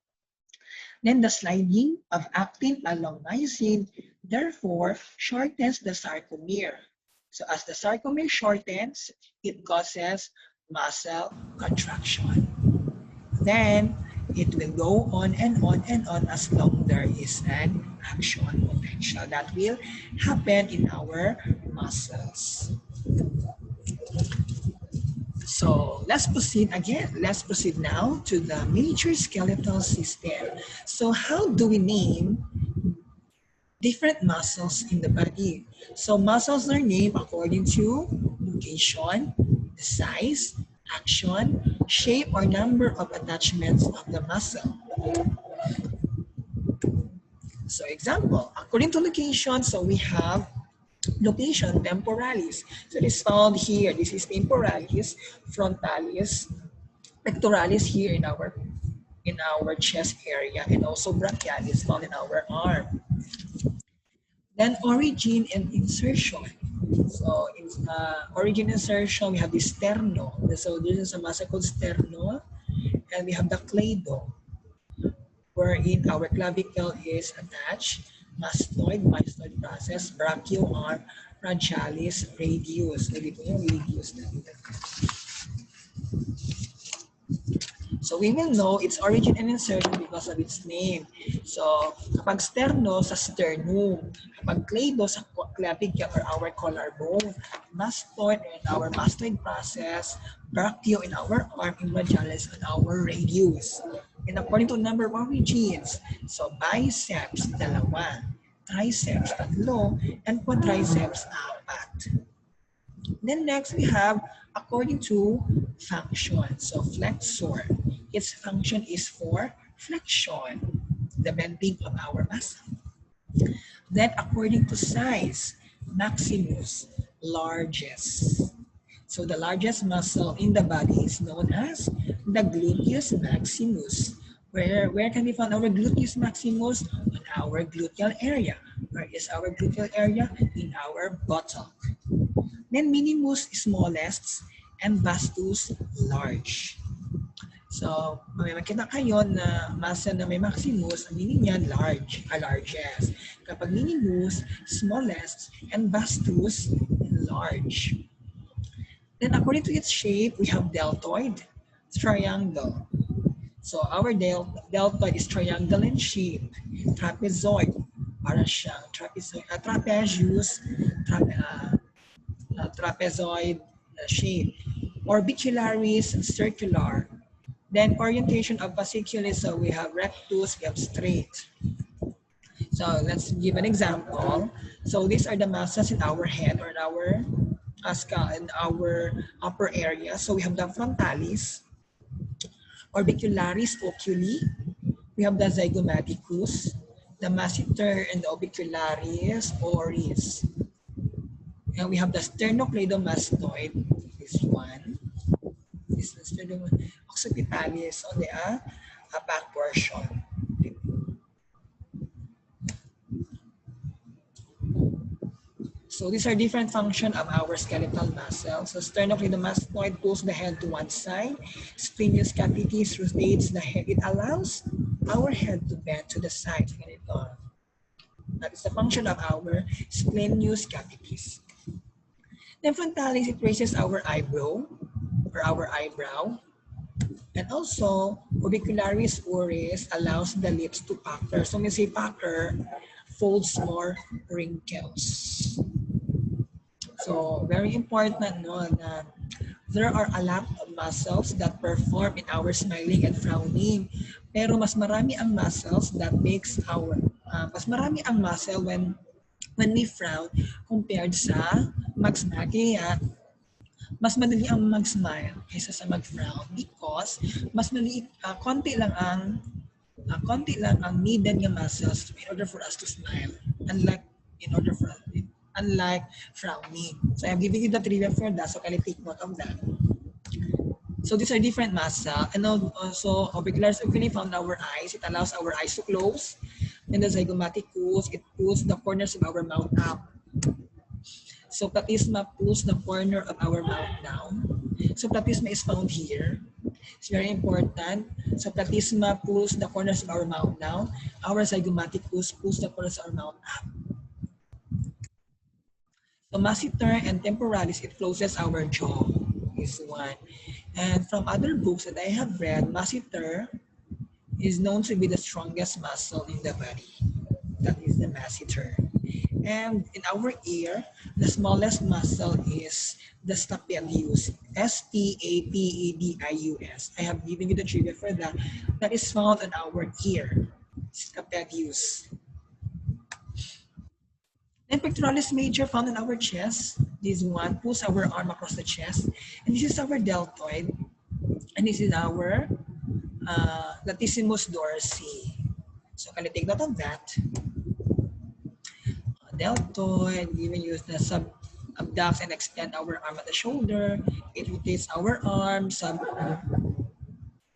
Then the sliding of actin along myosin therefore shortens the sarcomere. So as the sarcomere shortens, it causes muscle contraction. Then it will go on and on and on as long there is an action potential that will happen in our muscles. So let's proceed again. Let's proceed now to the major skeletal system. So how do we name different muscles in the body? So muscles are named according to location, the size, action, shape, or number of attachments of the muscle. So example, according to location, so we have location, temporalis. So it is found here. This is temporalis, frontalis, pectoralis here in our chest area, and also brachialis found in our arm. Then origin and insertion. So in origin insertion, we have the sterno. So this is a muscle called sterno, and we have the clado, wherein our clavicle is attached. Mastoid process, brachio arm, brachialis, radius. So dito yung radius na dito. So we will know its origin and insertion because of its name. So kapag sterno sa sternum, kapag clado sa clavicle or our collarbone, mastoid in our mastoid process, brachio in our arm, and brachialis in our radius. And according to number of origins, so biceps, dalawa, triceps, tatlo, and quadriceps, apat. Then next we have according to function. So flexor, its function is for flexion, the bending of our muscle. Then according to size, maximus, largest. So the largest muscle in the body is known as the gluteus maximus. Where can we find our gluteus maximus? On our gluteal area. Where is our gluteal area? In our buttock. Then minimus, smallest, and vastus, large. So, may makita kayo na muscle na may maximus, ang meaning niyan largest. Kapag minimus, smallest, and vastus, large. Then according to its shape, we have deltoid, triangle. So our deltoid is triangle in shape. Trapezoid, para siyang trapezius, trapezoid shape. Orbicularis, circular. Then orientation of fasciculus, so we have rectus, we have straight. So let's give an example. So these are the muscles in our head or in our skull, in our upper area. So we have the frontalis, orbicularis oculi, we have the zygomaticus, the masseter, and the orbicularis oris. And we have the sternocleidomastoid, this one. This is the occipitalis on the back portion. So these are different functions of our skeletal muscles. So sternocleidomastoid pulls the head to one side. Splenius capitis rotates the head. It allows our head to bend to the side. That is the function of our splenius capitis. Then frontalis, it raises our eyebrow or our eyebrow. And also, orbicularis oris allows the lips to pucker. So when we say pucker, folds more wrinkles. So very important, no, na there are a lot of muscles that perform in our smiling and frowning. Pero mas marami ang muscles that makes our, mas marami ang muscle when we frown compared sa mag-smile. Kaya mas madali ang mag-smile kaysa sa mag-frown because mas maliit, konti lang ang needed ng muscles in order for us to smile. Unlike frowning. So I'm giving you the trivia for that, so can you take note of that? So these are different muscles. And also, orbicularis oculi found in our eyes. It allows our eyes to close. And the zygomaticus, it pulls the corners of our mouth up. So platysma pulls the corner of our mouth down. So platysma is found here. It's very important. So platysma pulls the corners of our mouth down. Our zygomaticus pulls the corners of our mouth up. So masseter and temporalis, it closes our jaw. This one. And from other books that I have read, masseter is known to be the strongest muscle in the body. That is the masseter. And in our ear, the smallest muscle is the stapedius. Stapedius. I have given you the trivia for that. That is found in our ear. Stapedius. Then pectoralis major found in our chest. This one pulls our arm across the chest. And this is our deltoid. And this is our latissimus dorsi. So can you take note of that? Deltoid, we will use the sub-abducts and extend our arm at the shoulder. It rotates our arm.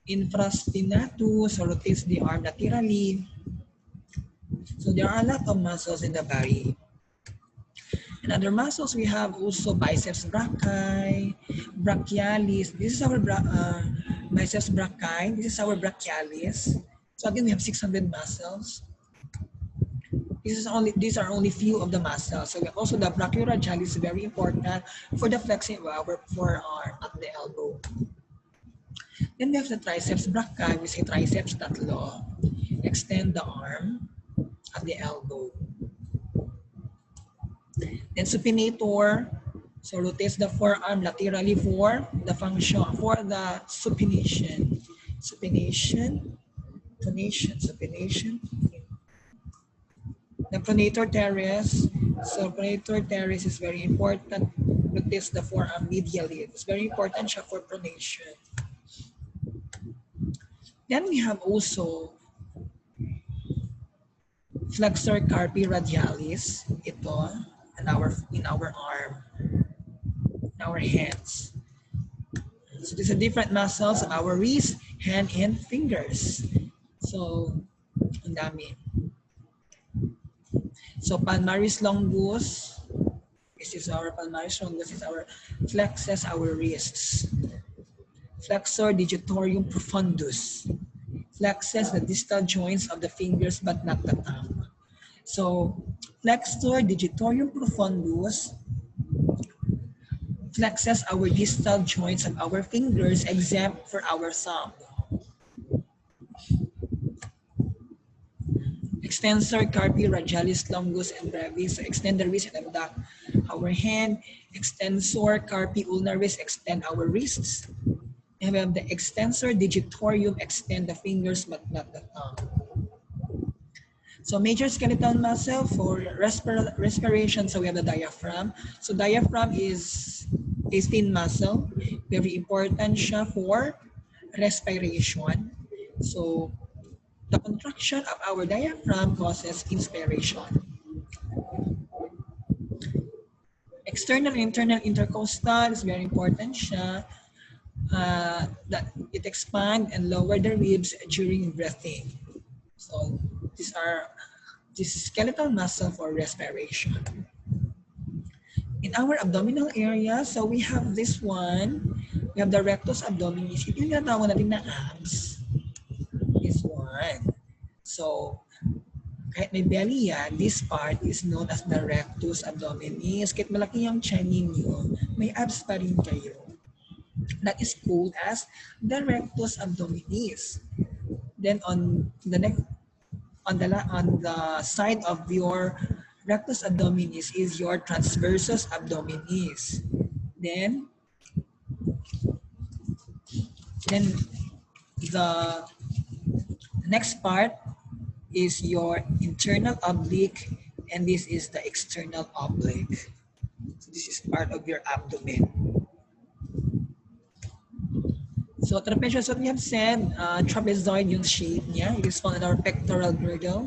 Infraspinatus, so rotates the arm laterally. So there are a lot of muscles in the body. And other muscles, we have also biceps brachii, brachialis. This is our biceps brachii. This is our brachialis. So again, we have 600 muscles. These are only few of the muscles. So also the brachiorachialis is very important for the flexing of our forearm at the elbow. Then we have the triceps brachii. We say triceps tatlo. Extend the arm at the elbow. Then supinator. So rotates the forearm laterally for the function, for the supination. Supination, pronation, supination. The pronator teres. So pronator teres is very important. Rotates the forearm medially. It's very important siya for pronation. Then we have also flexor carpi radialis. Ito in our arm, in our hands. So these are different muscles of our wrist, hand, and fingers. So, ang dami. So palmaris longus. This is our palmaris longus. This is our flexes our wrists. Flexor digitorum profundus. Flexes the distal joints of the fingers but not the thumb. So flexor digitorum profundus flexes our distal joints of our fingers except for our thumb. Extensor carpi radialis longus and brevis. So extend the wrist and abduct our hand. Extensor carpi ulnaris, extend our wrists. And we have the extensor digitorium, extend the fingers but not the thumb. So major skeletal muscle for respiration. So we have the diaphragm. So diaphragm is a thin muscle, very important siya for respiration. So the contraction of our diaphragm causes inspiration. External and internal intercostal is very important siya. That it expand and lower the ribs during breathing. So this is skeletal muscle for respiration. In our abdominal area, so we have this one. We have the rectus abdominis. Ito yung tinatawag natin na abs. This one. So kahit may belly yan, this part is known as the rectus abdominis. Kahit malaki yung tiyan ninyo, may abs pa rin kayo. That is called as the rectus abdominis. Then on the next, on the side of your rectus abdominis is your transversus abdominis. Then the next part is your internal oblique, and this is the external oblique. So this is part of your abdomen. So trapezius, what we have said, trapezoid yung shape niya. It is found in our pectoral girdle.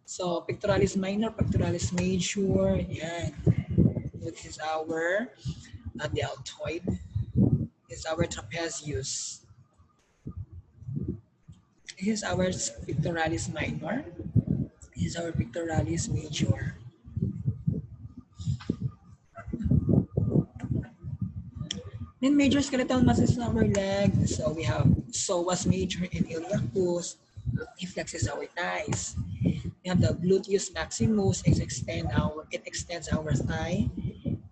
So pectoralis minor, pectoralis major, yan. This is our deltoid. This is our trapezius. This is our pectoralis minor. This is our pectoralis major. Then major skeletal muscles in our leg. So we have psoas major and iliacus. It flexes our thighs. We have the gluteus maximus. It extends our thigh.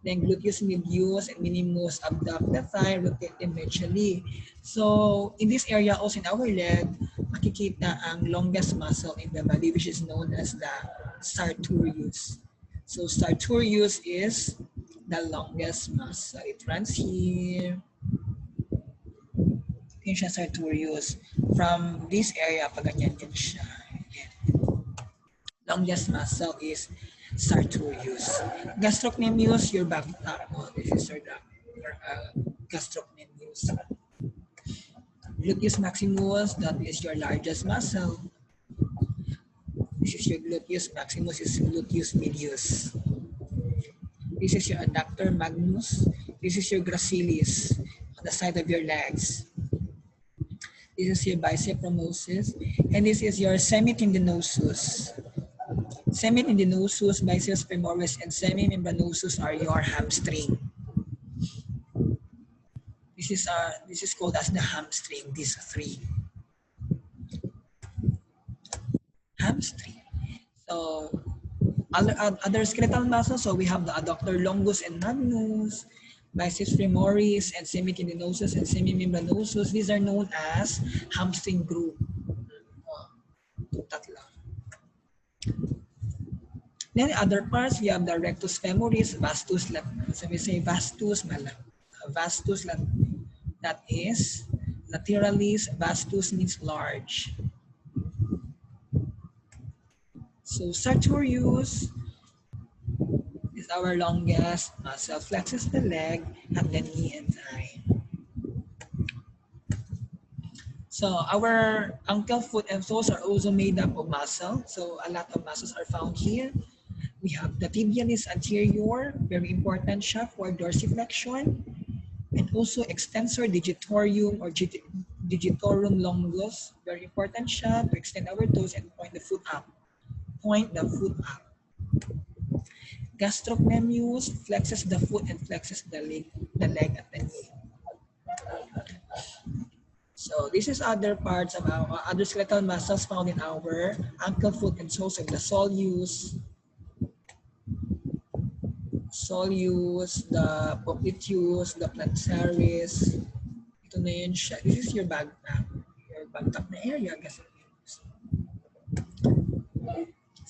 Then gluteus medius and minimus abduct the thigh, rotate them medially. So in this area, also in our leg, makikita ang longest muscle in the body, which is known as the sartorius. So sartorius is the longest muscle. It runs here. Yun siya, sartorius. From this area, pag ganyan din siya. Longest muscle is sartorius. Gastrocnemius, your back top. This is your gastrocnemius. Gluteus maximus, that is your largest muscle. This is your gluteus maximus, is gluteus medius. This is your adductor magnus. This is your gracilis on the side of your legs. This is your bicep promosus. And this is your semitendinosus. Semitendinosus, biceps femoris, and semimembranosus are your hamstring. This is called as the hamstring, these three. Hamstring. So other skeletal muscles, so we have the adductor longus and magnus, Biceps femoris and semitendinosus and semimembranosus. These are known as hamstring group. Tatlo. Then other parts, we have the rectus femoris, vastus lataris. So we say vastus vastus that is lateralis. Vastus means large. So sartorius is our longest muscle, flexes the leg and the knee and thigh. So our ankle, foot, and toes are also made up of muscle. So a lot of muscles are found here. We have the tibialis anterior, very important siya for dorsiflexion, and also extensor digitorum or digitorum longus, very important siya to extend our toes and point the foot up. Point the foot up. Gastrocnemius flexes the foot and flexes the leg at the knee. So this is other parts of our other skeletal muscles found in our ankle, foot, and toes, like the soleus, the popliteus, the plantaris. Ito na yun siya. This is your backpack. Your backpack na area.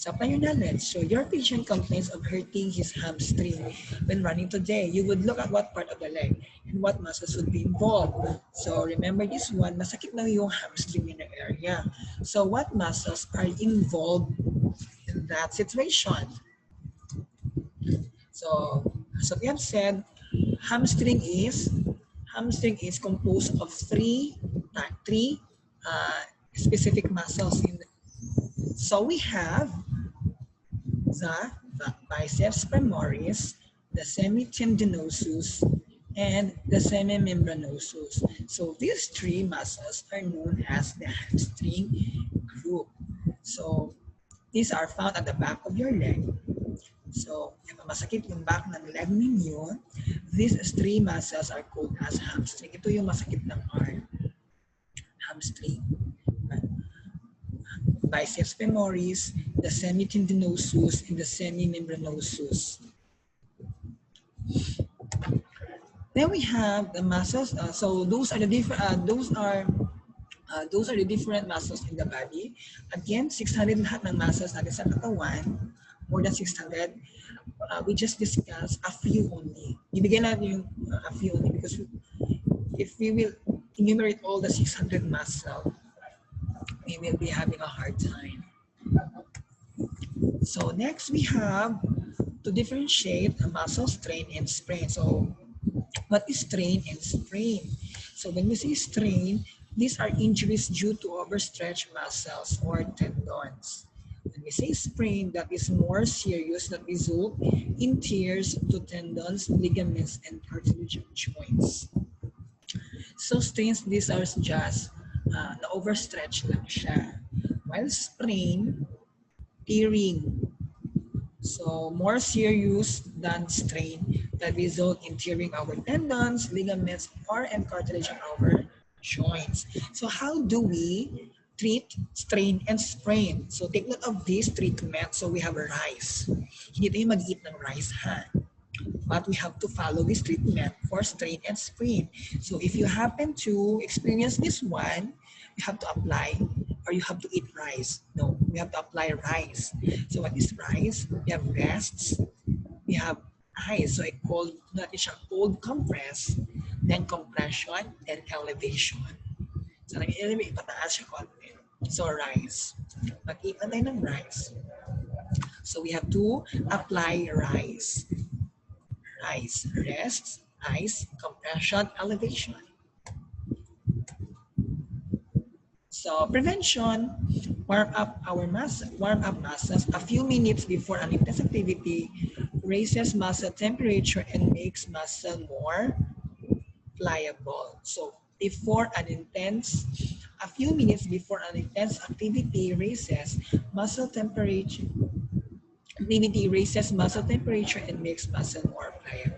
Supply your knowledge. So your patient complains of hurting his hamstring when running today. You would look at what part of the leg and what muscles would be involved. So remember this one, masakit na yung hamstring in the area. So what muscles are involved in that situation? So as we have said, hamstring is composed of three specific muscles. So we have the biceps femoris, the semitendinosus, and the semimembranosus. So these three muscles are known as the hamstring group. So these are found at the back of your leg. So if masakit yung back ng leg ninyo, these three muscles are called as hamstring. Ito yung masakit ng arm. Hamstring. Biceps femoris, the semitendinosus, and the semimembranosus. Then we have the muscles. So those are the different. Those are the different muscles in the body. Again, 600 lahat ng muscles natin sa katawan. More than 600. We just discussed a few only. Ibigay natin yung a few only because if we will enumerate all the 600 muscles, we will be having a hard time. So next we have to differentiate a muscle strain and sprain. So what is strain and sprain? So when we say strain, these are injuries due to overstretched muscles or tendons. When we say sprain, that is more serious, that result in tears to tendons, ligaments, and cartilage joints. So strains, these are just na overstretch lang siya. While sprain, tearing. So more serious than strain that result in tearing our tendons, ligaments, and cartilage of our joints. So how do we treat strain and sprain? So take note of this treatment. So we have a rice. Hindi tayo mag-eat ng rice, ha? But we have to follow this treatment for strain and sprain. So if you happen to experience this one, you have to apply or you have to eat rice. No, we have to apply rice. So what is rice? We have rests, we have ice. So I call natin siya cold compress, then compression, then elevation. So nag-elevate, ipataas siya konti. So rice. Mag-eat na tayo ng rice. So we have to apply rice. Rice, rest, ice, compression, elevation. So prevention, warm up muscles a few minutes before an intense activity, raises muscle temperature and makes muscle more pliable. So a few minutes before an intense activity raises muscle temperature and makes muscle more pliable.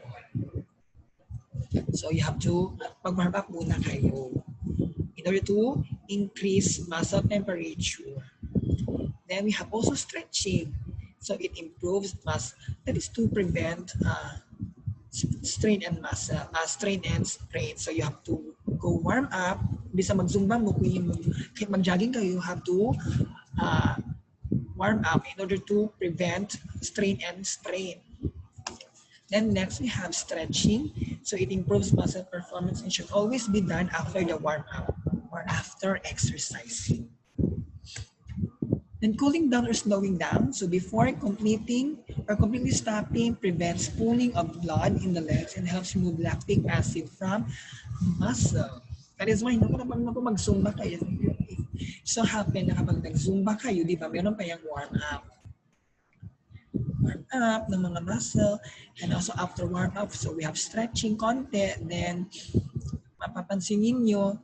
So you have to mag-warm up muna kayo in order to increase muscle temperature. Then we have also stretching. So it improves muscle. That is to prevent strain and muscle, strain and sprain. So you have to go warm up. Bisa mag-zumba mo, kung mag-jogging kayo, you have to warm up in order to prevent strain and sprain. Then next we have stretching. So it improves muscle performance and should always be done after the warm up or after exercising. Then cooling down or slowing down. So before completing or completely stopping prevents pooling of blood in the legs and helps remove lactic acid from muscle. That is why kapag mag-zumba kayo, so happen na kapag nag-zumba kayo, di ba, meron pa yung warm up ng mga muscle, and also after warm up, so we have stretching konti, then mapapansin ninyo,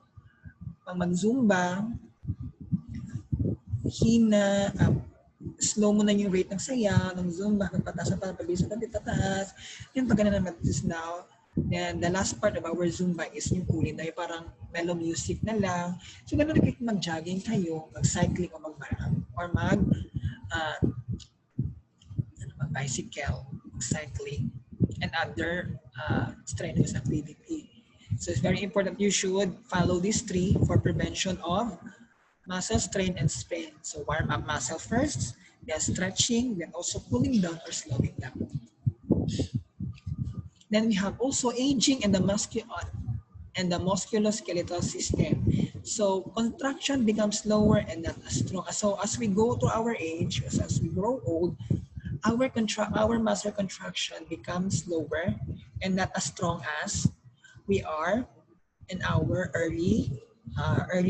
pag mag-zumba, slow mo na yung rate ng saya, ng zumba, pataas na pabilis na pataas, yung pag ganun naman is now, then the last part of our zumba is yung cooling na yung parang mellow music na lang. So ganun rin mag-jogging kayo, mag-cycling o mag-marathon, or bicycle, cycling, and other strenuous activity. So it's very important you should follow these three for prevention of muscle strain and sprain. So warm up muscle first, then stretching, then also cooling down or slowing down. Then we have also aging and the musculoskeletal system. So contraction becomes slower and not as strong. So as we go to our age, as we grow old, our muscle contraction becomes slower and not as strong as we are in our early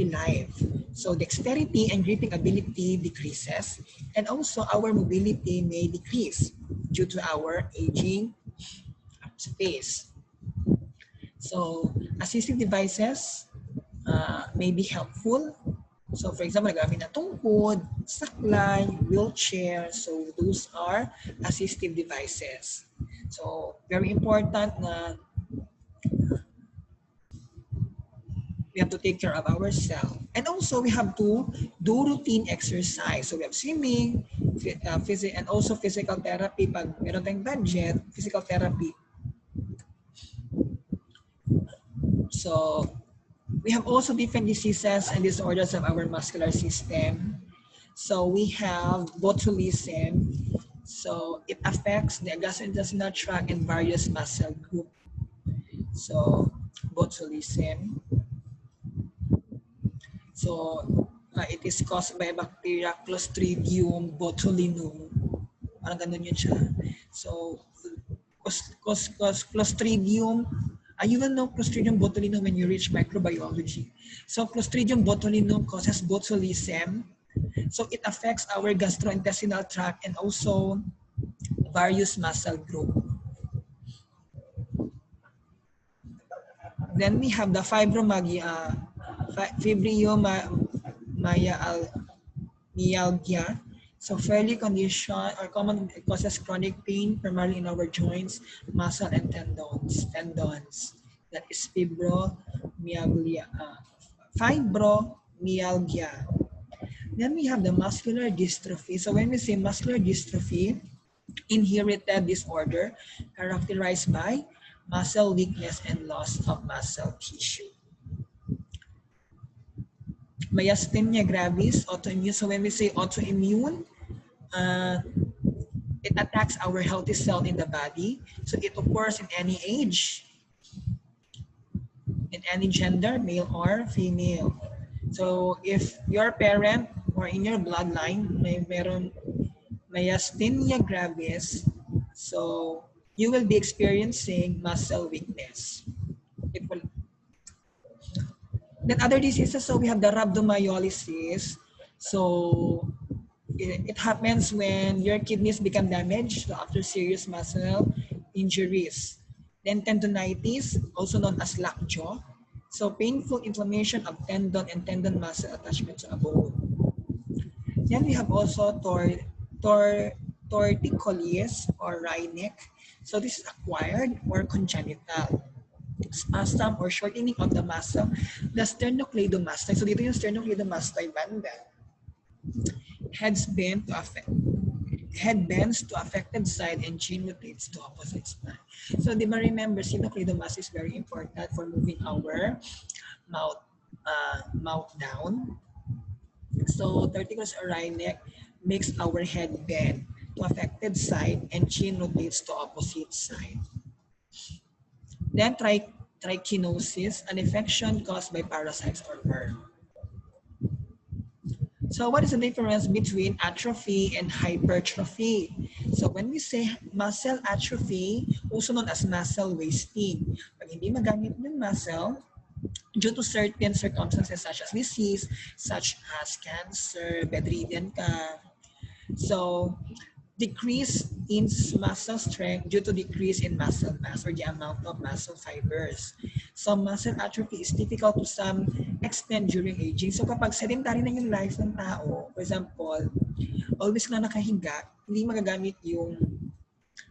life. So dexterity and gripping ability decreases, and also our mobility may decrease due to our aging space. So assistive devices may be helpful. So for example, nagamit na tungkod, saklay, wheelchair. So those are assistive devices. So very important na we have to take care of ourselves. And also we have to do routine exercise. So we have swimming, and also physical therapy. Pag meron tayong budget, physical therapy. So we have also different diseases and disorders of our muscular system. So we have botulism. So it affects the gastrointestinal tract and various muscle groups. So botulism. So it is caused by bacteria Clostridium botulinum. Parang ganun yun siya. So Clostridium, you will know Clostridium botulinum when you reach microbiology. So Clostridium botulinum causes botulism. So it affects our gastrointestinal tract and also various muscle group. Then we have the fibromyalgia. So fairly condition or common causes chronic pain primarily in our joints, muscle, and tendons. That is fibromyalgia. Then we have the muscular dystrophy. So when we say muscular dystrophy, inherited disorder characterized by muscle weakness and loss of muscle tissue. Myasthenia gravis, autoimmune. So when we say autoimmune, it attacks our healthy cell in the body. So it occurs in any age, in any gender, male or female. So if your parent or in your bloodline meron myasthenia gravis, so you will be experiencing muscle weakness. Then other diseases, so we have the rhabdomyolysis. So it happens when your kidneys become damaged after serious muscle injuries. Then tendonitis, also known as lockjaw. So painful inflammation of tendon and tendon muscle attachment to a bone. Then we have also torticollis or wry neck. So this is acquired or congenital. Spasm or shortening of the muscle, the sternocleidomastoid. So dito yung sternocleidomastoid banda. Heads bent to affect. head bends to affected side and chin rotates to opposite side. So, di ba remember, sinocridomas is very important for moving our mouth down. So, torticollis awry neck makes our head bend to affected side and chin rotates to opposite side. Then, trichinosis, an infection caused by parasites or worm. So what is the difference between atrophy and hypertrophy? So when we say muscle atrophy, also known as muscle wasting, pag hindi magamit yung muscle, due to certain circumstances such as disease, such as cancer, bedridden ka, so decrease in muscle strength due to decrease in muscle mass or the amount of muscle fibers. So muscle atrophy is typical to some extent during aging. So kapag sedentary na yung life ng tao, for example, always na nakahiga, hindi magagamit yung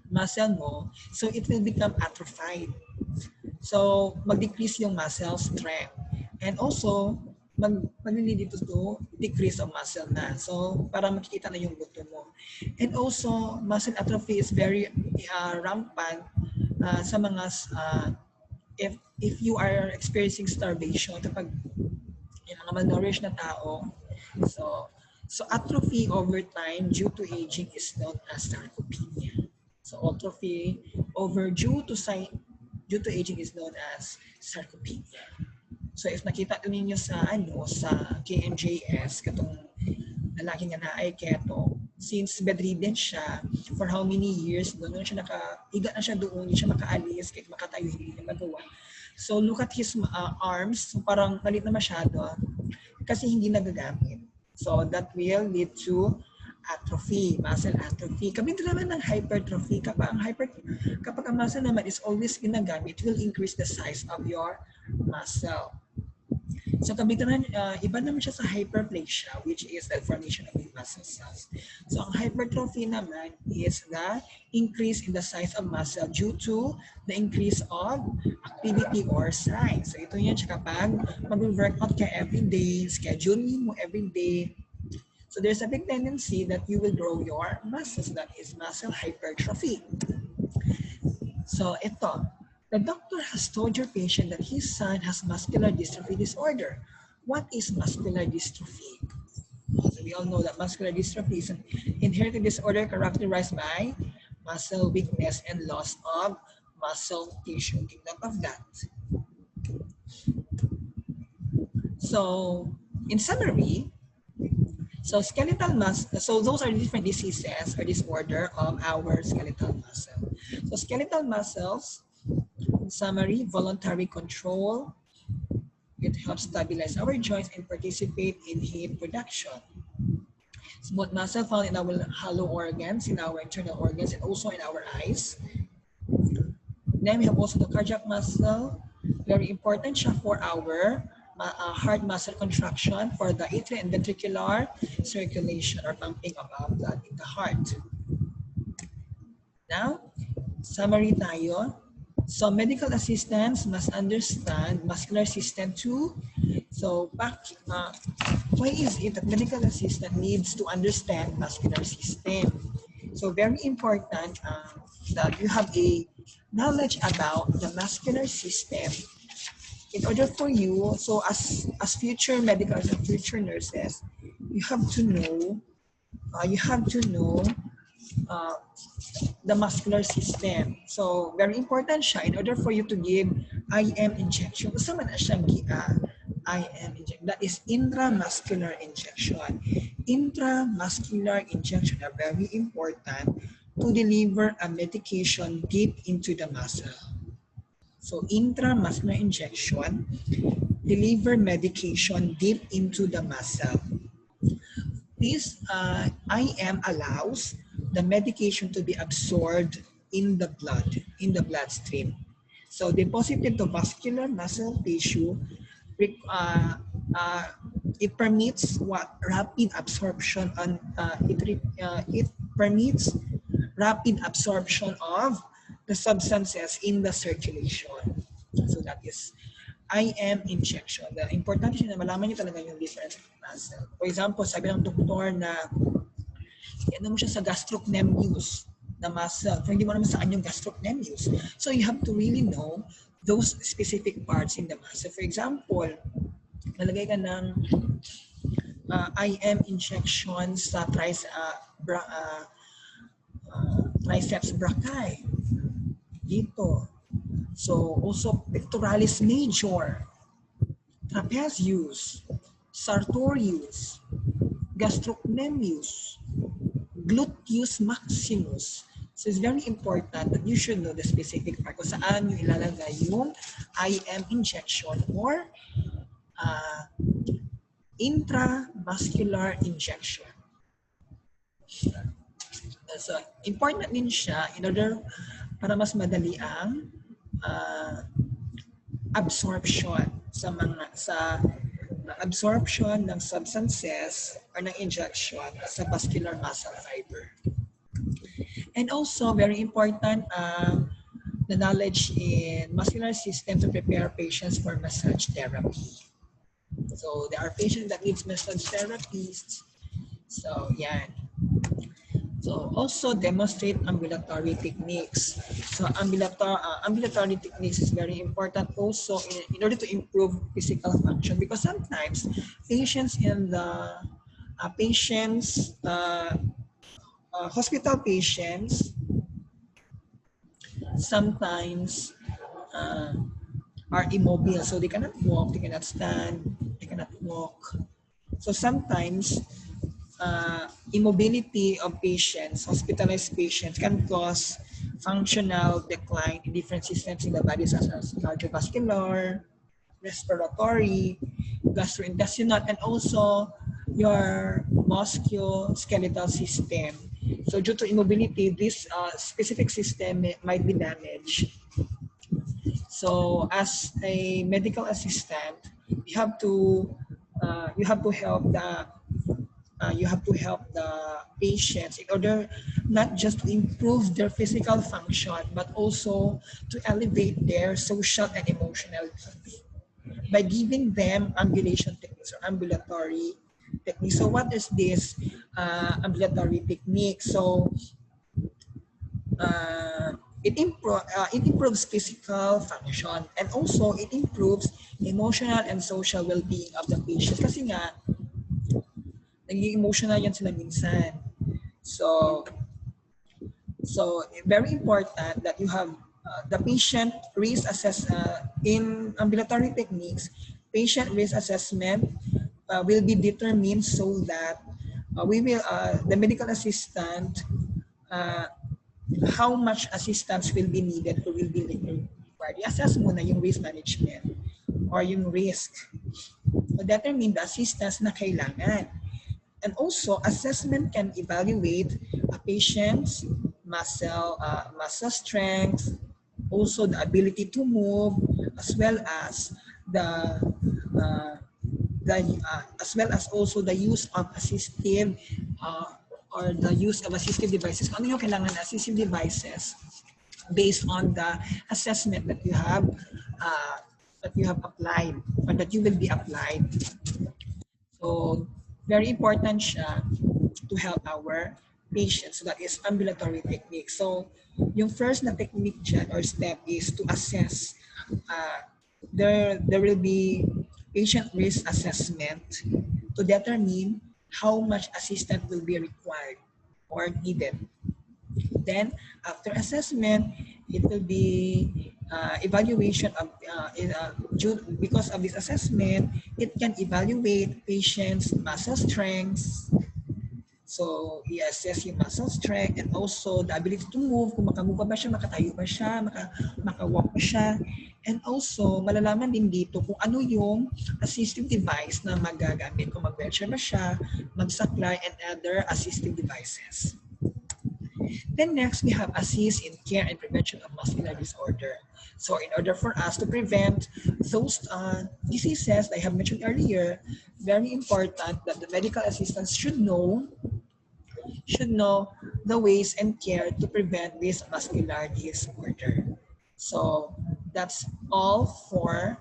muscle mo, so it will become atrophied. So mag-decrease yung muscle strength. And also, maglilid dito to decrease of muscle mass. So, para makikita na yung buto mo. And also, muscle atrophy is very rampant sa mga, if you are experiencing starvation, kapag yung mga malnourished na tao, so atrophy over time due to aging is known as sarcopenia. So, atrophy due to aging is known as sarcopenia. So if nakita ninyo sa KMJS katong lalaki nga na ay keto, since bedridden siya for how many years doon siya higa na siya doon, hindi siya makaalis, kahit makatayo hindi niya magawa. So look at his arms, so parang malit na masyado kasi hindi nagagamit. So that will lead to atrophy, muscle atrophy. Kabit naman ng hypertrophy. Kapag ang muscle naman is always ginagamit, will increase the size of your muscle. So kabitan iba naman siya sa hyperplasia, which is the formation of new muscle cells. So ang hypertrophy naman is the increase in the size of muscle due to the increase of activity or size. So ito yan siya kapag mag-workout ka everyday, schedule mo everyday. So there's a big tendency that you will grow your muscles, that is muscle hypertrophy. So ito, the doctor has told your patient that his son has muscular dystrophy disorder. What is muscular dystrophy? So we all know that muscular dystrophy is an inherited disorder characterized by muscle weakness and loss of muscle tissue. Take note of that. So in summary, so skeletal muscle, so those are different diseases or disorder of our skeletal muscle. So skeletal muscles, in summary, voluntary control. It helps stabilize our joints and participate in heat production. Smooth muscle found in our hollow organs, in our internal organs, and also in our eyes. Then we have also the cardiac muscle, very important siya for our heart muscle contraction, for the atrial and ventricular circulation or pumping of blood in the heart. Now, summary tayo. So medical assistants must understand muscular system too. So why is it that medical assistant needs to understand muscular system? So very important that you have a knowledge about the muscular system in order for you, so as future medicals and future nurses, you have to know the muscular system. So very important siya in order for you to give IM injection. Gusto man na siyang IM injection. That is intramuscular injection. Intramuscular injection are very important to deliver a medication deep into the muscle. So intramuscular injection deliver medication deep into the muscle. This IM allows the medication to be absorbed in the bloodstream. So deposited to vascular muscle tissue, it permits rapid absorption on it permits rapid absorption of the substances in the circulation. So that is IM injection. The important is na malaman niyo talaga yung difference of muscle. For example, sabi ng doktor na Ano mo siya sa gastrocnemius na muscle. Kung hindi mo naman saan yung gastrocnemius. So you have to really know those specific parts in the muscle. For example, nalagay ka ng IM injection sa triceps brachii. Dito. So also pectoralis major, trapezius, sartorius, gastrocnemius, gluteus maximus. So it's very important that you should know the specific part kung saan yung ilalagay yung IM injection or intramuscular injection. So important din siya in order para mas madali ang absorption sa absorption ng substances or ng injection sa vascular muscle fiber. And also, very important the knowledge in muscular system to prepare patients for massage therapy. So, there are patients that needs massage therapies. So, yan. So, also demonstrate ambulatory techniques. So, ambulatory techniques is very important also in order to improve physical function because sometimes patients in the hospital patients sometimes are immobile. So, they cannot walk, they cannot stand, they cannot walk. So, sometimes immobility of patients, hospitalized patients, can cause functional decline in different systems in the body such as cardiovascular, respiratory, gastrointestinal, and also your musculoskeletal system. So due to immobility, this specific system might be damaged. So as a medical assistant, you have to help the patients in order not just to improve their physical function, but also to elevate their social and emotional needs by giving them ambulation techniques or ambulatory techniques. So what is this ambulatory technique? So it improves physical function and also it improves emotional and social well-being of the patients. Kasi nga, naging emotional yan sila minsan. So very important that you have the patient risk in ambulatory techniques. Patient risk assessment will be determined so that the medical assistant how much assistance will be needed or will be required. I-assess muna yung risk management or yung risk. So determine the assistance na kailangan. And also, assessment can evaluate a patient's muscle strength, also the ability to move, as well as also the use of assistive or the use of assistive devices. Ano yung kailangan na assistive devices based on the assessment that you have applied or that you will be applied. So very important siya to help our patients. So that is ambulatory technique. So yung first na technique dyan or step is to assess. There will be patient risk assessment to determine how much assistance will be required or needed. Then after assessment, it will be evaluation of because of this assessment, it can evaluate patients' muscle strengths. So i-assess yung muscle strength and also the ability to move, kung makamove ba siya, makatayo ba siya, makawalk ba siya. And also malalaman din dito kung ano yung assistive device na magagamit, kung mag-wheelchair ba siya, mag-supply and other assistive devices. Then next, we have assist in care and prevention of muscular disorder. So in order for us to prevent those diseases that I have mentioned earlier, very important that the medical assistants should know the ways and care to prevent this muscular disorder. So that's all for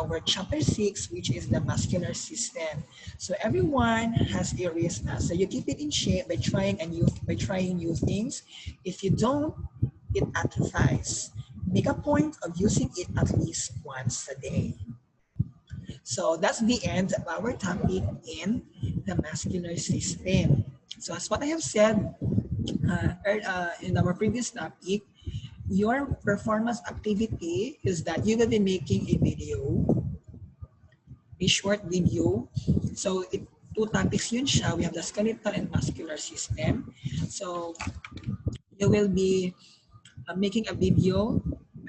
our chapter 6, which is the muscular system. So everyone has areas now. So you keep it in shape by trying new things. If you don't, it atrophies. Make a point of using it at least once a day. So that's the end of our topic in the muscular system. So as what I have said in our previous topic, your performance activity is that you will be making a short video. So two topics yun siya. We have the skeletal and muscular system. So you will be making a video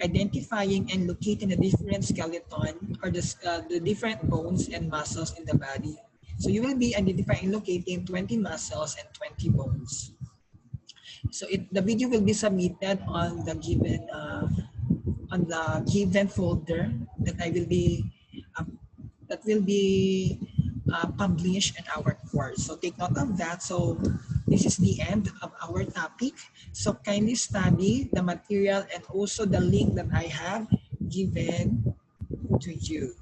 identifying and locating the different skeleton or the different bones and muscles in the body. So you will be identifying and locating 20 muscles and 20 bones. So the video will be submitted on the given folder that I will be that will be published in our course. So take note of that. So this is the end of our topic. So kindly study the material and also the link that I have given to you.